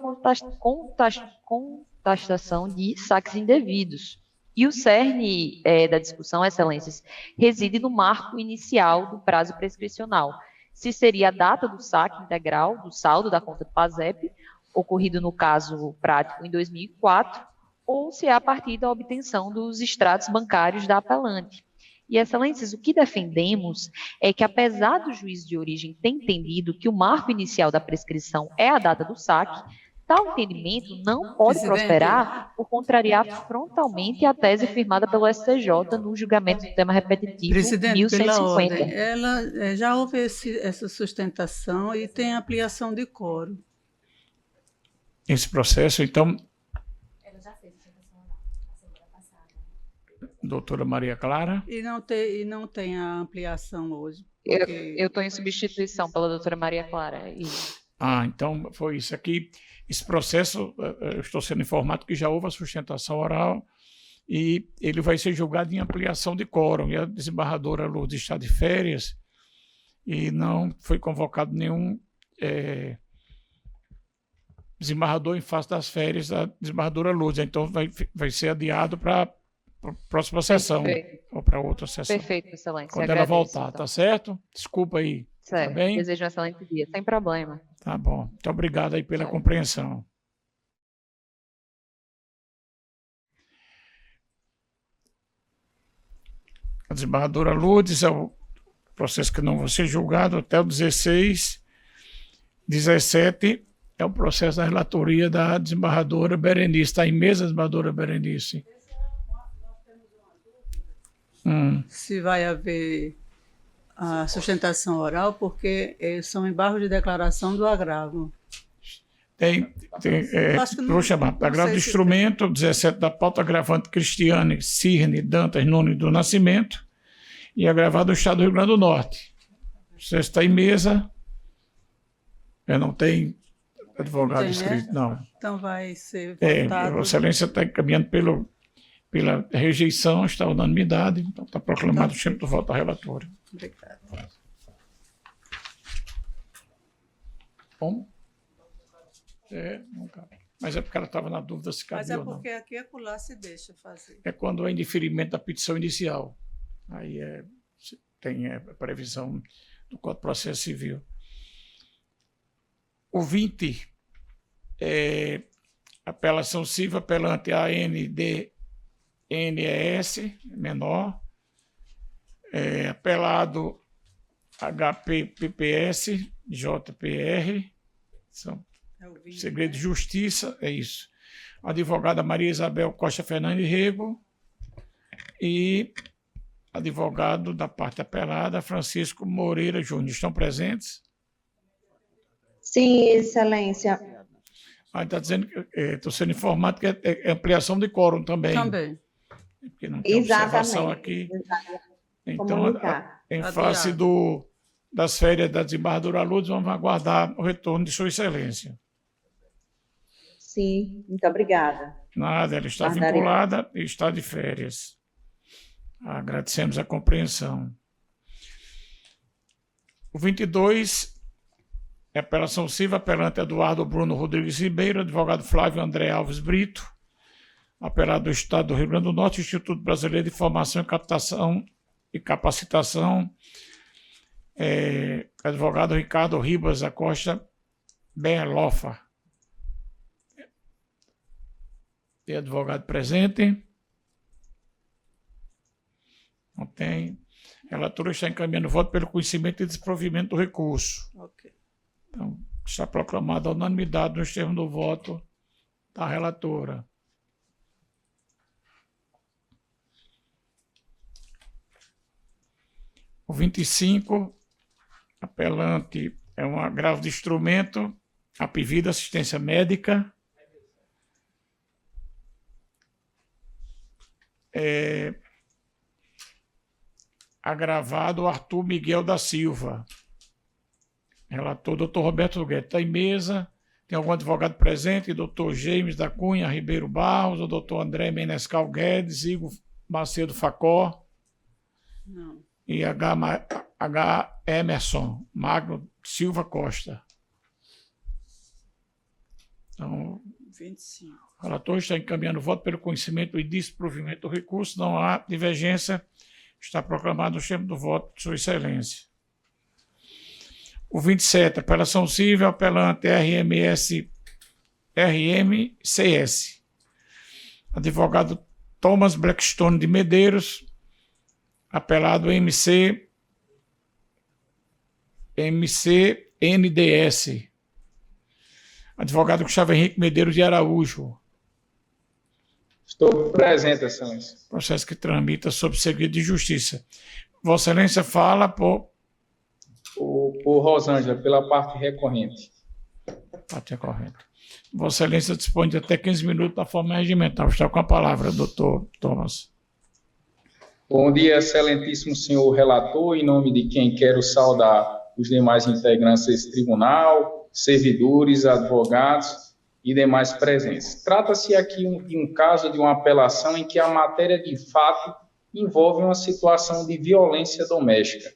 contestação de saques indevidos. E o cerne da discussão, Excelências, reside no marco inicial do prazo prescricional, se seria a data do saque integral do saldo da conta do PASEP, ocorrido no caso prático em 2004, ou se é a partir da obtenção dos extratos bancários da apelante. E, Excelências, o que defendemos é que, apesar do juiz de origem ter entendido que o marco inicial da prescrição é a data do saque, tal entendimento não pode prosperar por contrariar frontalmente a tese firmada pelo STJ no julgamento do tema repetitivo Presidente, 1150. pela ordem, já houve essa sustentação e tem ampliação de quórum. Esse processo, então... Ela já fez a sustentação na semana passada. Doutora Maria Clara. E não tem a ampliação hoje. Eu estou em substituição pela doutora Maria Clara. Então foi isso aqui. Esse processo, eu estou sendo informado que já houve a sustentação oral e ele vai ser julgado em ampliação de quórum. E a desembargadora Lourdes está de férias e não foi convocado nenhum desembargador em face das férias da desembargadora Lourdes. Então, vai ser adiado para a próxima sessão, ou para outra sessão. Perfeito, Excelência. Quando ela voltar, tá certo? Desculpa aí. Certo. Tá bem? Desejo um excelente dia, sem problema. Tá bom. Muito obrigado aí pela compreensão. A desembargadora Lourdes é o processo que não vai ser julgado até o 16. 17 é o processo da relatoria da desembargadora Berenice. Está em mesa, desembargadora Berenice? Se vai haver a sustentação oral, porque são embargos de declaração do agravo. Vou chamar. Agravo de instrumento, 17 da pauta, agravante Cristiane, Cirne, Dantas, Nunes do Nascimento, e agravado do Estado do Rio Grande do Norte. Você está em mesa. Não tem advogado inscrito, não. Então vai ser votado. Vossa Excelência está encaminhando pela rejeição, está a unanimidade, então está proclamado o tempo do voto da relatora. Obrigada. Como? Não cabe. Mas é porque ela estava na dúvida se cabia Mas é ou não. porque aqui e acolá se deixa fazer. É quando é indeferimento da petição inicial. Aí tem a previsão do Código de Processo Civil. O 20 é apelação civil apelante ANDNES, menor. Apelado HPPS, JPR, são segredo de justiça, é isso. A advogada Maria Isabel Costa Fernandes Rego e advogado da parte apelada, Francisco Moreira Júnior. Estão presentes? Sim, Excelência. Está dizendo que estou sendo informado que é ampliação de quórum também. Também. Porque não tem observação aqui. Então, em face das férias da desembargadora Lourdes, vamos aguardar o retorno de Sua Excelência. Sim, muito obrigada. Nada, ela está vinculada e está de férias. Agradecemos a compreensão. O 22, apelação civil, apelante Eduardo Bruno Rodrigues Ribeiro, advogado Flávio André Alves Brito, apelado do Estado do Rio Grande do Norte, Instituto Brasileiro de Formação e Capacitação, advogado Ricardo Ribas da Costa Berlofa. Tem advogado presente? Não tem. A relatora está encaminhando o voto pelo conhecimento e desprovimento do recurso. Ok. Então, está proclamada a unanimidade nos termos do voto da relatora. O 25, apelante é um agravo de instrumento, Apivida Assistência Médica. Agravado Arthur Miguel da Silva. Relator, doutor Roberto Guedes. Está em mesa. Tem algum advogado presente? Doutor James da Cunha Ribeiro Barros, o doutor André Menescal Guedes, Igor Macedo Facó. Não. E H. Emerson Magno Silva Costa. Então, 25. o relator está encaminhando o voto pelo conhecimento e desprovimento do recurso. Não há divergência. Está proclamado o termo do voto de Sua Excelência. O 27, apelação civil, apelante RMCS. Advogado Thomas Blackstone de Medeiros, apelado MCNDS. Advogado Gustavo Henrique Medeiros de Araújo. Estou presente, Excelência. Processo que tramita sob segredo de justiça. Vossa Excelência fala por Rosângela, pela parte recorrente. Parte recorrente. Vossa Excelência dispõe de até 15 minutos da forma regimental. Está com a palavra, doutor Thomas. Bom dia, excelentíssimo senhor relator, em nome de quem quero saudar os demais integrantes desse tribunal, servidores, advogados e demais presentes. Trata-se aqui de um caso de uma apelação em que a matéria de fato envolve uma situação de violência doméstica.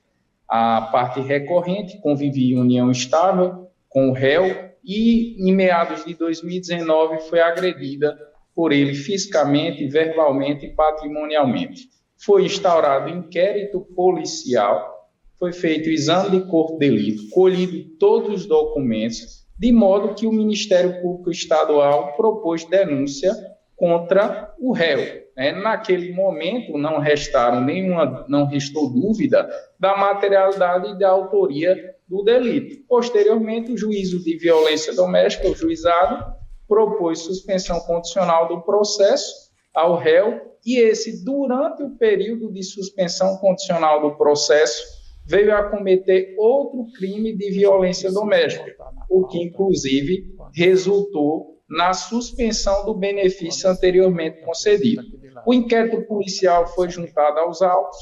A parte recorrente convivia em união estável com o réu e, em meados de 2019, foi agredida por ele fisicamente, verbalmente e patrimonialmente. Foi instaurado inquérito policial, foi feito exame de corpo de delito, colhido todos os documentos, de modo que o Ministério Público Estadual propôs denúncia contra o réu. Naquele momento, não restou dúvida da materialidade e da autoria do delito. Posteriormente, o juízo de violência doméstica, o juizado, propôs suspensão condicional do processo ao réu e esse, durante o período de suspensão condicional do processo, veio a cometer outro crime de violência doméstica, o que, inclusive, resultou na suspensão do benefício anteriormente concedido. O inquérito policial foi juntado aos autos,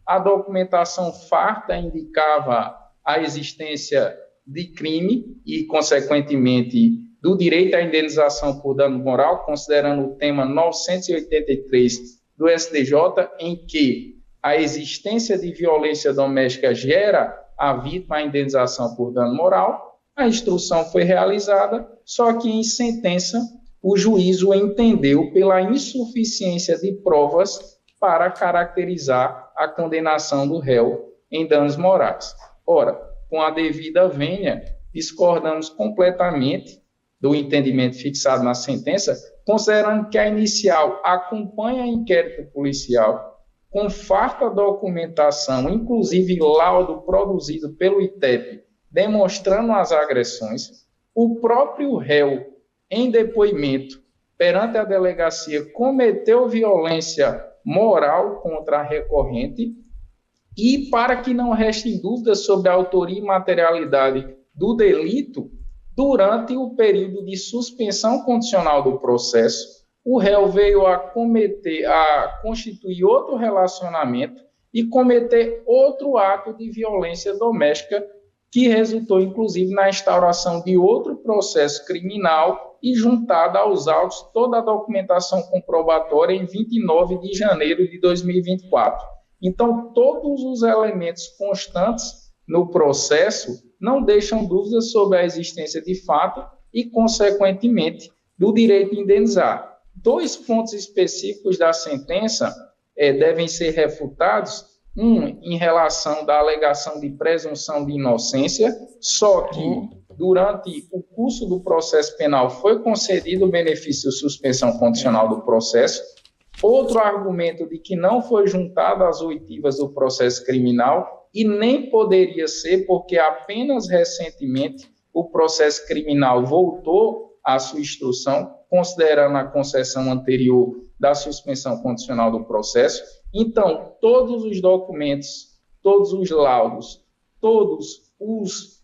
a documentação farta indicava a existência de crime e, consequentemente, do direito à indenização por dano moral, considerando o tema 983 do STJ, em que a existência de violência doméstica gera à vítima a indenização por dano moral. A instrução foi realizada, só que em sentença o juízo entendeu pela insuficiência de provas para caracterizar a condenação do réu em danos morais. Ora, com a devida vênia, discordamos completamente do entendimento fixado na sentença, considerando que a inicial acompanha inquérito policial com farta documentação, inclusive laudo produzido pelo ITEP, demonstrando as agressões. O próprio réu, em depoimento perante a delegacia, cometeu violência moral contra a recorrente e, para que não restem dúvidas sobre a autoria e materialidade do delito, durante o período de suspensão condicional do processo, o réu veio a constituir outro relacionamento e cometer outro ato de violência doméstica que resultou, inclusive, na instauração de outro processo criminal e juntada aos autos toda a documentação comprobatória em 29 de janeiro de 2024. Então, todos os elementos constantes no processo não deixam dúvidas sobre a existência de fato e, consequentemente, do direito a indenizar. 2 pontos específicos da sentença devem ser refutados. Em relação da alegação de presunção de inocência, só que durante o curso do processo penal foi concedido o benefício de suspensão condicional do processo. Outro argumento de que não foi juntado às oitivas do processo criminal e nem poderia ser, porque apenas recentemente o processo criminal voltou à sua instrução, considerando a concessão anterior da suspensão condicional do processo. Então, todos os documentos, todos os laudos, todos os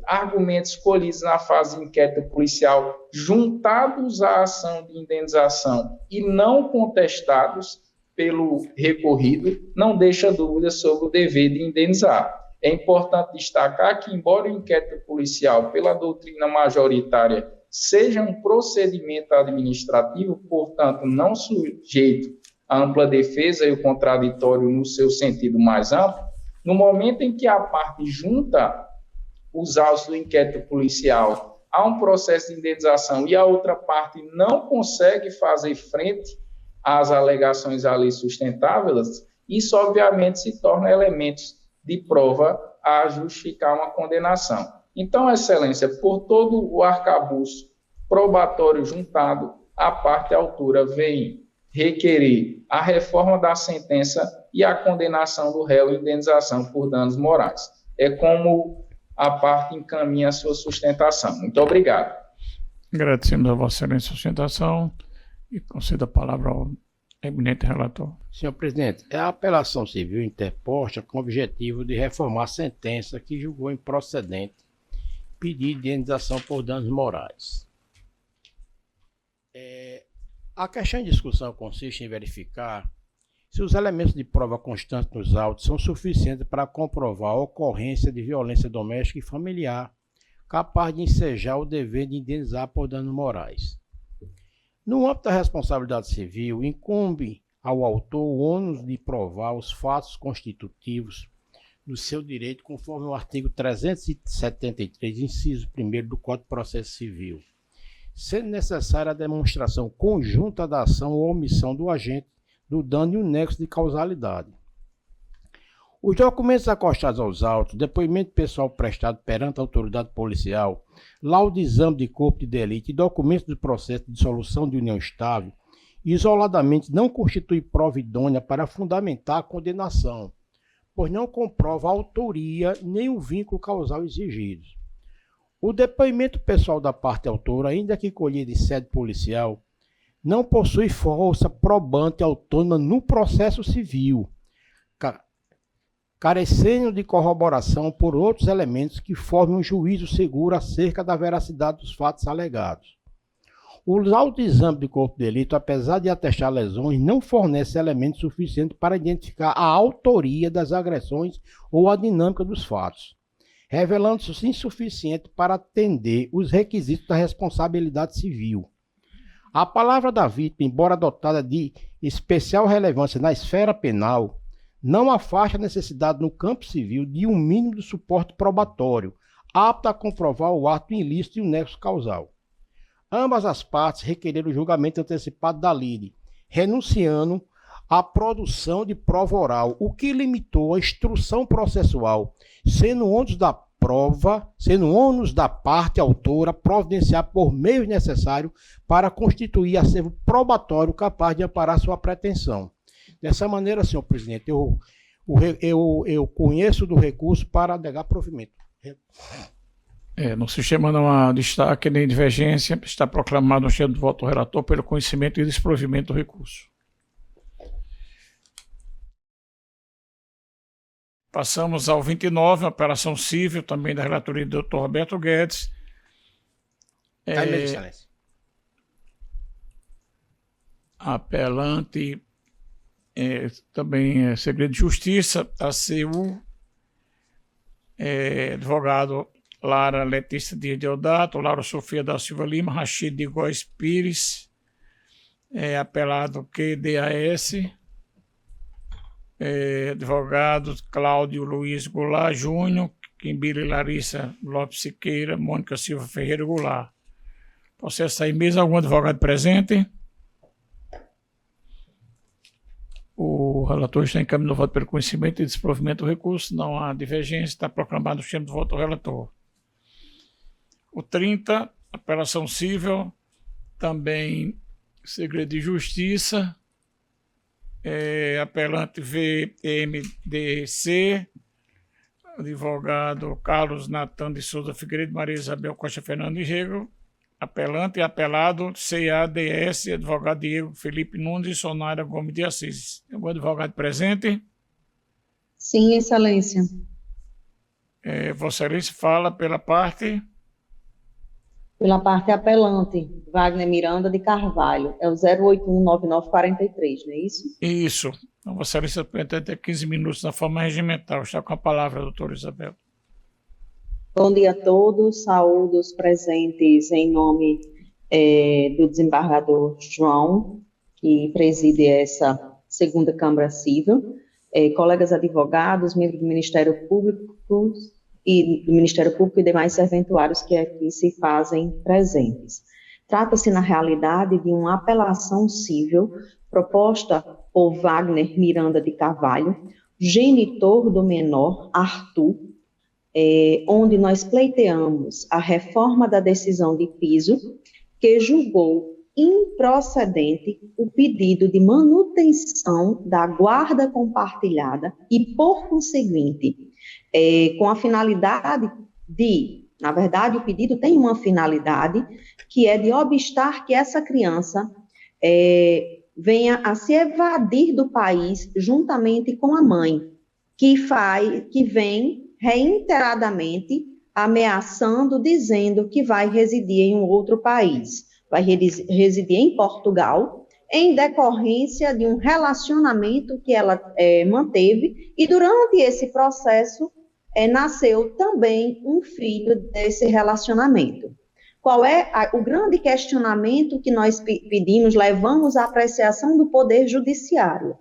argumentos colhidos na fase de inquérito policial, juntados à ação de indenização e não contestados pelo recorrido, não deixa dúvidas sobre o dever de indenizar. É importante destacar que, embora o inquérito policial, pela doutrina majoritária, seja um procedimento administrativo, portanto, não sujeito à ampla defesa e o contraditório no seu sentido mais amplo, no momento em que a parte junta os autos do inquérito policial a um processo de indenização e a outra parte não consegue fazer frente às alegações ali sustentáveis, isso obviamente se torna elementos de prova a justificar uma condenação. Então, Excelência, por todo o arcabouço probatório juntado, a parte autora vem requerer a reforma da sentença e a condenação do réu em indenização por danos morais. É como a parte encaminha a sua sustentação. Muito obrigado. Agradecemos a Vossa Excelência a sustentação e concedo a palavra ao eminente relator. Senhor presidente, é a apelação civil interposta com o objetivo de reformar a sentença que julgou improcedente pedir indenização por danos morais. A questão em discussão consiste em verificar se os elementos de prova constantes nos autos são suficientes para comprovar a ocorrência de violência doméstica e familiar, capaz de ensejar o dever de indenizar por danos morais. No âmbito da responsabilidade civil, incumbe ao autor o ônus de provar os fatos constitutivos do seu direito, conforme o artigo 373, inciso 1º do Código de Processo Civil, sendo necessária a demonstração conjunta da ação ou omissão do agente do dano e o nexo de causalidade. Os documentos acostados aos autos, depoimento pessoal prestado perante a autoridade policial, laudo de exame de corpo de delito e documentos do processo de dissolução de união estável, isoladamente não constitui prova idônea para fundamentar a condenação, pois não comprova a autoria nem o vínculo causal exigidos. O depoimento pessoal da parte autora, ainda que colhido em sede policial, não possui força probante autônoma no processo civil, carecendo de corroboração por outros elementos que formem um juízo seguro acerca da veracidade dos fatos alegados. O laudo de exame de corpo de delito, apesar de atestar lesões, não fornece elementos suficientes para identificar a autoria das agressões ou a dinâmica dos fatos, revelando-se insuficiente para atender os requisitos da responsabilidade civil. A palavra da vítima, embora dotada de especial relevância na esfera penal, não afasta a necessidade no campo civil de um mínimo de suporte probatório, apto a comprovar o ato ilícito e o nexo causal. Ambas as partes requereram o julgamento antecipado da lide, renunciando à produção de prova oral, o que limitou a instrução processual, sendo ônus da parte autora providenciar por meios necessários para constituir acervo probatório capaz de amparar sua pretensão. Dessa maneira, senhor presidente, eu conheço do recurso para negar provimento. No sistema não há destaque nem divergência, está proclamado no cheiro do voto do relator pelo conhecimento e desprovimento do recurso. Passamos ao 29, operação civil, também da relatoria do Dr. Roberto Guedes. Excelência. Apelante, também é segredo de justiça, ACU, advogado Lara Letícia Dias Deodato, Laura Sofia da Silva Lima, Rachid de Góes Pires, apelado QDAS, advogados Cláudio Luiz Goulart Júnior, Quimbiri Larissa Lopes Siqueira, Mônica Silva Ferreira Goulart. Processo aí mesmo, algum advogado presente? O relator está encaminhando o voto pelo conhecimento e desprovimento do recurso. Não há divergência, está proclamado o cheiro do voto do relator. O 30, apelação civil, também segredo de justiça, apelante VMDC, advogado Carlos Natan de Souza Figueiredo, Maria Isabel Costa Fernandes Rego, apelante e apelado CADS, advogado Diego Felipe Nunes e Sonária Gomes de Assis. Tem algum advogado presente? Sim, excelência. Vossa Excelência fala pela parte... Pela parte apelante, Wagner Miranda de Carvalho. É o 0819943, não é isso? Isso. Então, Vossa Excelência pode ter 15 minutos na forma regimental. Está com a palavra, doutora Isabel. Bom dia a todos. Saúdo os presentes em nome do desembargador João, que preside essa segunda Câmara Civil, colegas advogados, membros do Ministério Público e demais serventuários que aqui se fazem presentes. Trata-se, na realidade, de uma apelação civil proposta por Wagner Miranda de Carvalho, genitor do menor Arthur, onde nós pleiteamos a reforma da decisão de piso, que julgou improcedente o pedido de manutenção da guarda compartilhada e, por conseguinte, com a finalidade de, na verdade, o pedido tem uma finalidade, que é de obstar que essa criança venha a se evadir do país juntamente com a mãe, que vem reiteradamente ameaçando, dizendo que vai residir em um outro país, vai residir em Portugal, em decorrência de um relacionamento que ela manteve, e durante esse processo nasceu também um filho desse relacionamento. Qual é o grande questionamento que nós pedimos, levamos à apreciação do Poder Judiciário?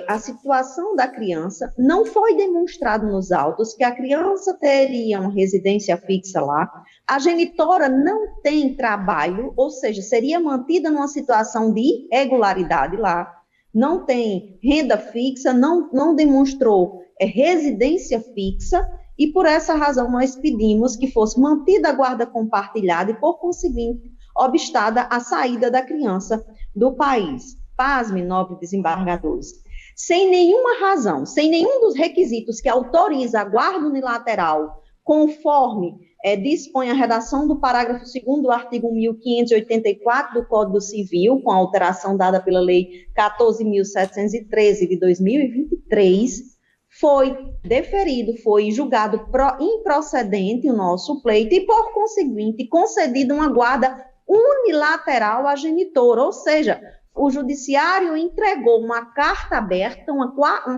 a situação da criança, não foi demonstrado nos autos que a criança teria uma residência fixa lá, a genitora não tem trabalho, ou seja, seria mantida numa situação de irregularidade lá, não tem renda fixa, não demonstrou residência fixa, e por essa razão nós pedimos que fosse mantida a guarda compartilhada e, por conseguinte, obstada a saída da criança do país. Pasme, nobres desembargadores. Sem nenhuma razão, sem nenhum dos requisitos que autoriza a guarda unilateral, conforme dispõe a redação do parágrafo 2º do artigo 1584 do Código Civil, com a alteração dada pela Lei 14.713 de 2023, foi deferido, foi julgado improcedente o nosso pleito e, por conseguinte, concedida uma guarda unilateral à genitora, ou seja, o judiciário entregou uma carta aberta, uma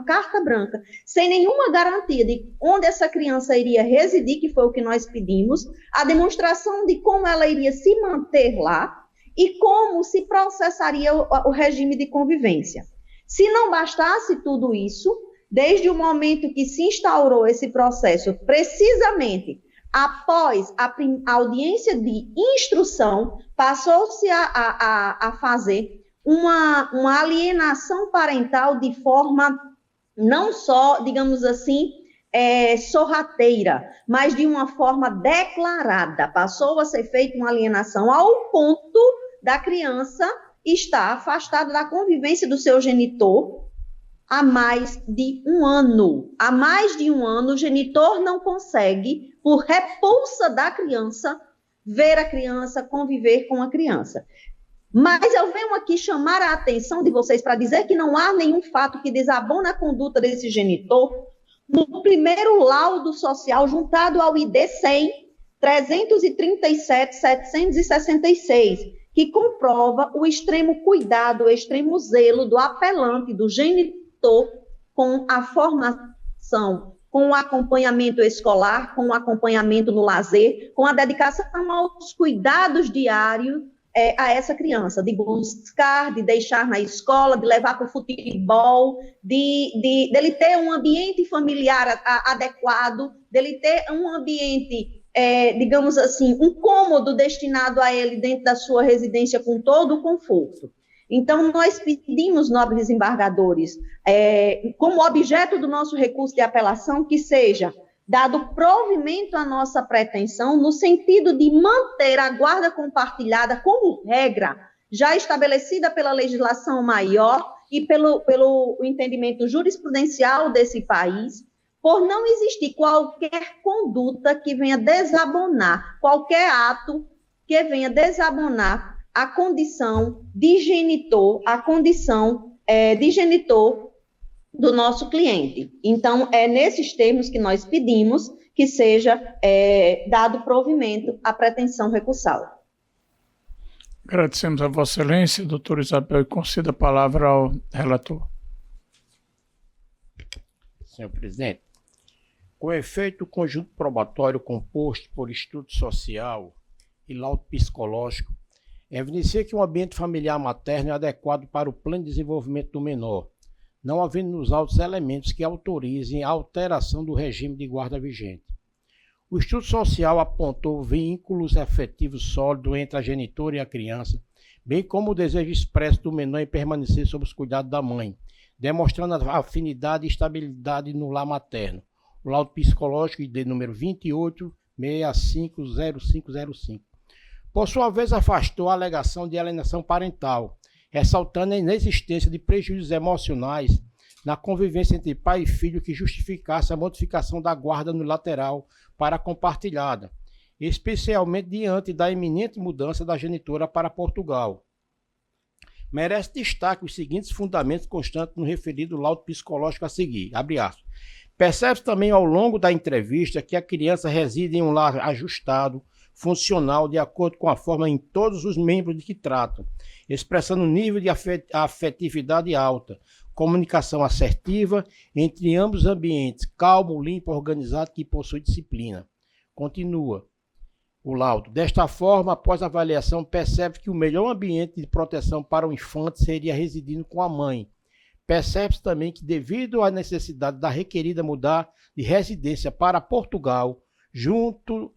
carta branca, sem nenhuma garantia de onde essa criança iria residir, que foi o que nós pedimos, a demonstração de como ela iria se manter lá e como se processaria o regime de convivência. Se não bastasse tudo isso, desde o momento que se instaurou esse processo, precisamente após a audiência de instrução, passou-se a fazer uma alienação parental de forma não só, digamos assim, sorrateira, mas de uma forma declarada. Passou a ser feita uma alienação ao ponto da criança estar afastada da convivência do seu genitor há mais de um ano. Há mais de um ano, o genitor não consegue, por repulsa da criança, ver a criança, conviver com a criança. Mas eu venho aqui chamar a atenção de vocês para dizer que não há nenhum fato que desabona a conduta desse genitor no primeiro laudo social juntado ao ID 100, 337, 766, que comprova o extremo cuidado, o extremo zelo do apelante, do genitor, com a formação, com o acompanhamento escolar, com o acompanhamento no lazer, com a dedicação aos cuidados diários a essa criança, de buscar, de deixar na escola, de levar para o futebol, dele ter um ambiente familiar adequado, dele ter um ambiente, digamos assim, um cômodo destinado a ele dentro da sua residência com todo o conforto. Então, nós pedimos, nobres desembargadores, como objeto do nosso recurso de apelação, que seja dado provimento à nossa pretensão, no sentido de manter a guarda compartilhada como regra, já estabelecida pela legislação maior e pelo entendimento jurisprudencial desse país, por não existir qualquer conduta que venha desabonar, qualquer ato que venha desabonar a condição de genitor, do nosso cliente. Então, é nesses termos que nós pedimos que seja dado provimento à pretensão recursal. Agradecemos a Vossa Excelência, doutora Isabel, e conceda a palavra ao relator. Senhor presidente, com efeito, o conjunto probatório composto por estudo social e laudo psicológico evidencia que um ambiente familiar materno é adequado para o plano de desenvolvimento do menor, não havendo nos autos elementos que autorizem a alteração do regime de guarda vigente. O estudo social apontou vínculos afetivos sólidos entre a genitora e a criança, bem como o desejo expresso do menor em permanecer sob os cuidados da mãe, demonstrando a afinidade e estabilidade no lar materno. O laudo psicológico de número 28650505. Por sua vez, afastou a alegação de alienação parental, ressaltando a inexistência de prejuízos emocionais na convivência entre pai e filho que justificasse a modificação da guarda unilateral para a compartilhada, especialmente diante da iminente mudança da genitora para Portugal. Merece destaque os seguintes fundamentos constantes no referido laudo psicológico a seguir, abre aspas. Percebe-se também ao longo da entrevista que a criança reside em um lar ajustado, funcional, de acordo com a forma em todos os membros de que tratam, expressando um nível de afetividade alta, comunicação assertiva entre ambos os ambientes, calmo, limpo, organizado, que possui disciplina. Continua o laudo. Desta forma, após a avaliação, percebe que o melhor ambiente de proteção para o infante seria residindo com a mãe, percebe-se também que, devido à necessidade da requerida mudar de residência para Portugal, junto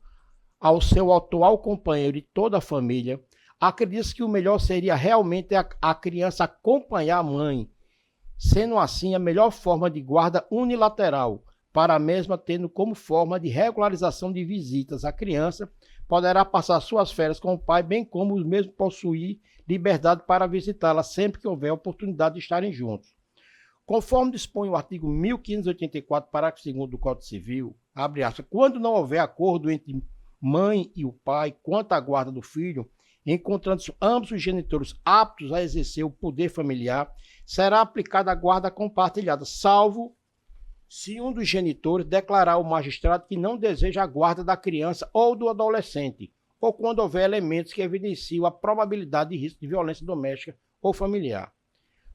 ao seu atual companheiro e toda a família, acredita-se que o melhor seria realmente a criança acompanhar a mãe, sendo assim a melhor forma de guarda unilateral, para a mesma tendo como forma de regularização de visitas. A criança poderá passar suas férias com o pai, bem como o mesmo possuir liberdade para visitá-la sempre que houver oportunidade de estarem juntos. Conforme dispõe o artigo 1584, parágrafo 2º do Código Civil, abre aspas, quando não houver acordo entre mãe e o pai quanto à guarda do filho, encontrando-se ambos os genitores aptos a exercer o poder familiar, será aplicada a guarda compartilhada, salvo se um dos genitores declarar ao magistrado que não deseja a guarda da criança ou do adolescente, ou quando houver elementos que evidenciam a probabilidade de risco de violência doméstica ou familiar.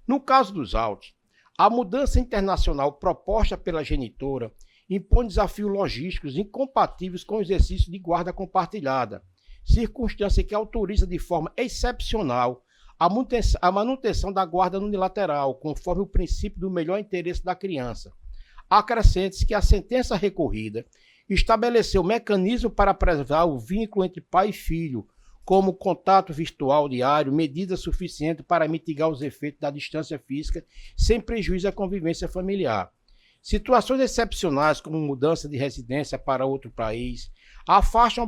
No caso dos autos, a mudança internacional proposta pela genitora impõe desafios logísticos incompatíveis com o exercício de guarda compartilhada, circunstância que autoriza de forma excepcional a manutenção da guarda unilateral, conforme o princípio do melhor interesse da criança. Acrescente-se que a sentença recorrida estabeleceu mecanismo para preservar o vínculo entre pai e filho, como contato virtual diário, medida suficiente para mitigar os efeitos da distância física, sem prejuízo à convivência familiar. Situações excepcionais, como mudança de residência para outro país, afastam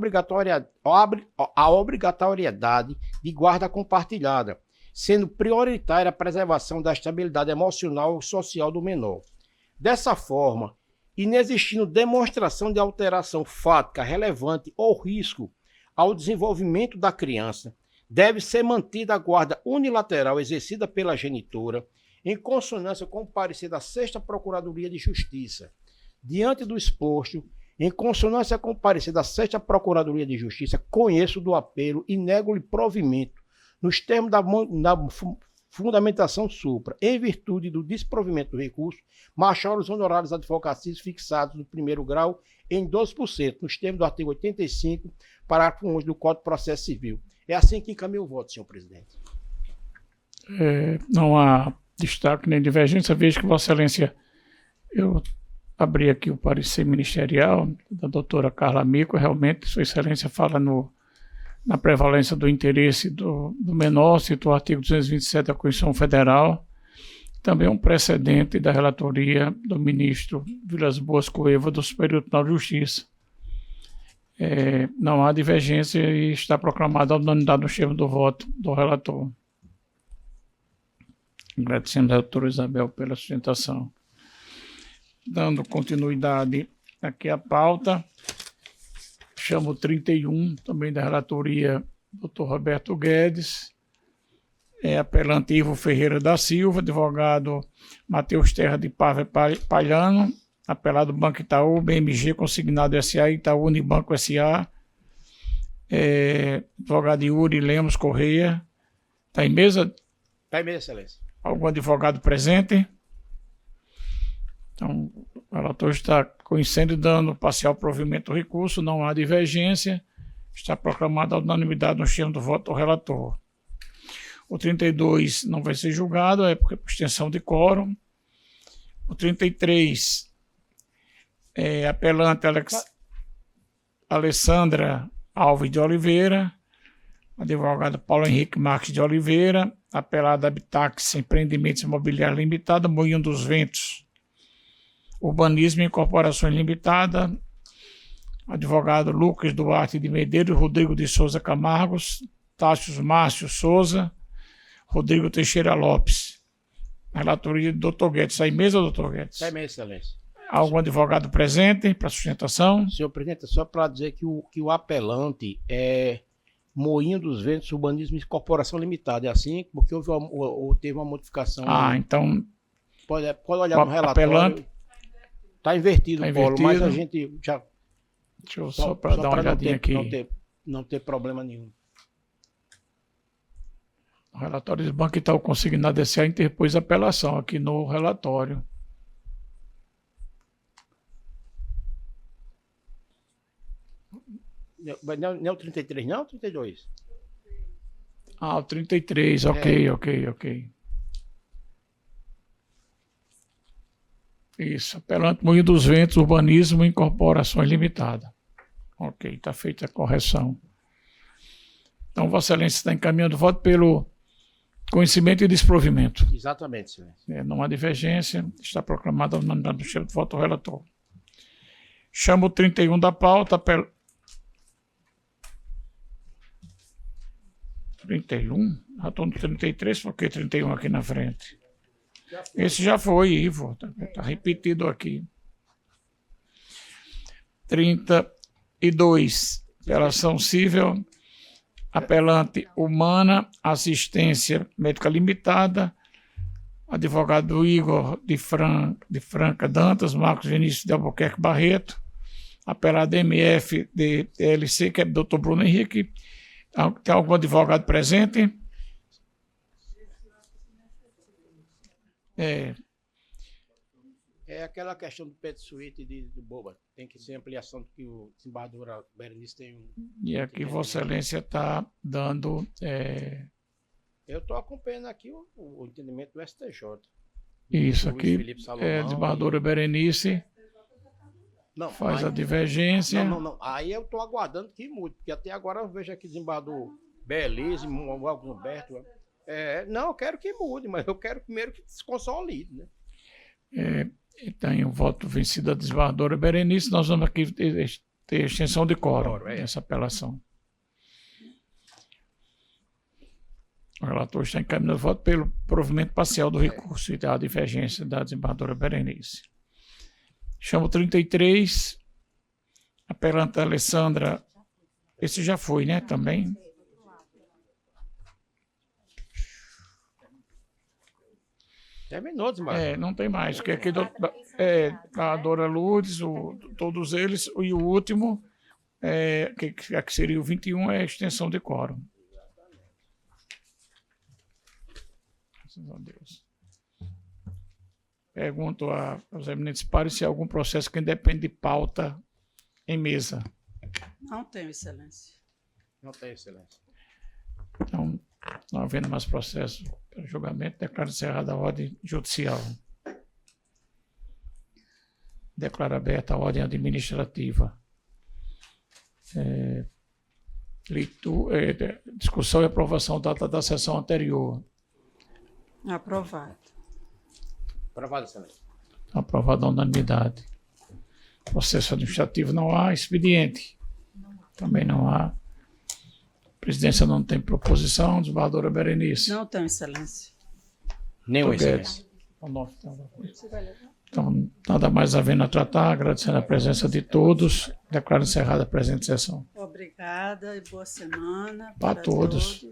a obrigatoriedade de guarda compartilhada, sendo prioritária a preservação da estabilidade emocional e social do menor. Dessa forma, inexistindo demonstração de alteração fática relevante ou risco ao desenvolvimento da criança, deve ser mantida a guarda unilateral exercida pela genitora, em consonância com o parecer da 6ª Procuradoria de Justiça. Diante do exposto, em consonância com o parecer da 6ª Procuradoria de Justiça, conheço do apelo e nego-lhe provimento, nos termos da fundamentação supra, em virtude do desprovimento do recurso, maior os honorários advocatícios fixados no primeiro grau em 12%, nos termos do artigo 85, parágrafo 11 do Código de Processo Civil. É assim que encaminha o voto, senhor presidente. Não há destaque nem divergência. Vejo que Vossa Excelência, eu abri aqui o parecer ministerial da doutora Carla Mico, realmente Sua Excelência fala na prevalência do interesse do menor, cita o artigo 227 da Constituição Federal, também um precedente da relatoria do ministro Vilas Boas Coeva do Superior Tribunal de Justiça. Não há divergência e está proclamada a unanimidade no termo do voto do relator. Agradecemos a doutora Isabel pela sustentação. Dando continuidade aqui à pauta, chamo o 31, também da relatoria Dr. Roberto Guedes, apelante Ivo Ferreira da Silva, advogado Matheus Terra de Paiva Palhano, apelado Banco Itaú, BMG Consignado SA, Itaú Unibanco SA, advogado Yuri Lemos Correia. Está em mesa? Está em mesa, excelência. Algum advogado presente? Então, o relator está conhecendo e dando parcial provimento do recurso, não há divergência, está proclamada a unanimidade no termo do voto do relator. O 32 não vai ser julgado, é por extensão de quórum. O 33, apelante Alessandra Alves de Oliveira, advogado Paulo Henrique Marques de Oliveira, apelado Habitax Empreendimentos Imobiliários Limitada, Moinho dos Ventos, Urbanismo e Incorporações Limitada, advogado Lucas Duarte de Medeiros, Rodrigo de Souza Camargos, Tássio Márcio Souza, Rodrigo Teixeira Lopes. Relatoria do Dr. Guedes. Está em mesa, doutor Guedes? Está em mesa, excelência. Algum advogado presente para sustentação? Senhor presidente, só para dizer que o apelante é Moinho dos Ventos, Urbanismo e Incorporação Limitada. É assim, porque teve uma modificação. Então... Pode olhar no relatório. Está invertido o polo, mas a gente já... Deixa eu só para dar uma olhadinha aqui. Não ter problema nenhum. O relatório do Banco Itaú Consignado SA interpôs apelação aqui no relatório. Não é o 33, não? 32? O 33, ok. Isso, apelante Moinho dos Ventos, Urbanismo e Incorporações Limitada. Ok, está feita a correção. Então, Vossa Excelência está encaminhando o voto pelo conhecimento e desprovimento. Exatamente, Excelência. Não há divergência, está proclamada a unanimidade do cheiro de voto do relator. Chamo o 31 da pauta. 31? Já estou no 33, por que 31 aqui na frente? Esse já foi, Ivo. Está repetido aqui. 32. Apelação civil. Apelante Humana Assistência Médica Limitada. Advogado Igor de Franca Dantas, Marcos Vinícius de Albuquerque Barreto. Apelado MF de TLC, que é o Dr. Bruno Henrique. Tem algum advogado presente? É aquela questão do pet suíte de boba. Tem que ser ampliação do que o desembargador Berenice tem. E aqui Vossa Excelência está dando... Eu estou acompanhando aqui o entendimento do STJ. Isso aqui, desembargadora Berenice faz a divergência. Não. Aí eu estou aguardando que mude, porque até agora eu vejo aqui desembargador Belize, Humberto. Não, eu quero que mude, mas eu quero primeiro que se consolide, né? Tem o voto vencido da desembargadora Berenice. Nós vamos aqui ter extensão de quórum nessa apelação. O relator está encaminhando o voto pelo provimento parcial do recurso e da divergência da desembargadora Berenice. Chamo 33, apelante Alessandra. Esse já foi, né? Também. Terminou, desembargador. Não tem mais, porque aqui a Dora Lourdes, todos eles, e o último, que seria o 21, é a extensão de quórum. Graças a Deus. Pergunto aos eminentes pares se há algum processo que independe de pauta em mesa. Não tenho, Excelência. Não tem, Excelência. Então, não havendo mais processo para julgamento, declaro encerrada a ordem judicial. Declaro aberta a ordem administrativa. Discussão e aprovação data da sessão anterior. Aprovado. Aprovado, Excelência. Aprovado à unanimidade. Processo administrativo não há. Expediente. Também não há. Presidência não tem proposição. Desembargadora Berenice. Não tenho, Excelência. Nenhum, Excelência. Então, nada mais havendo a tratar. Agradecendo a presença de todos. Declaro encerrada a presente sessão. Obrigada e boa semana para todos.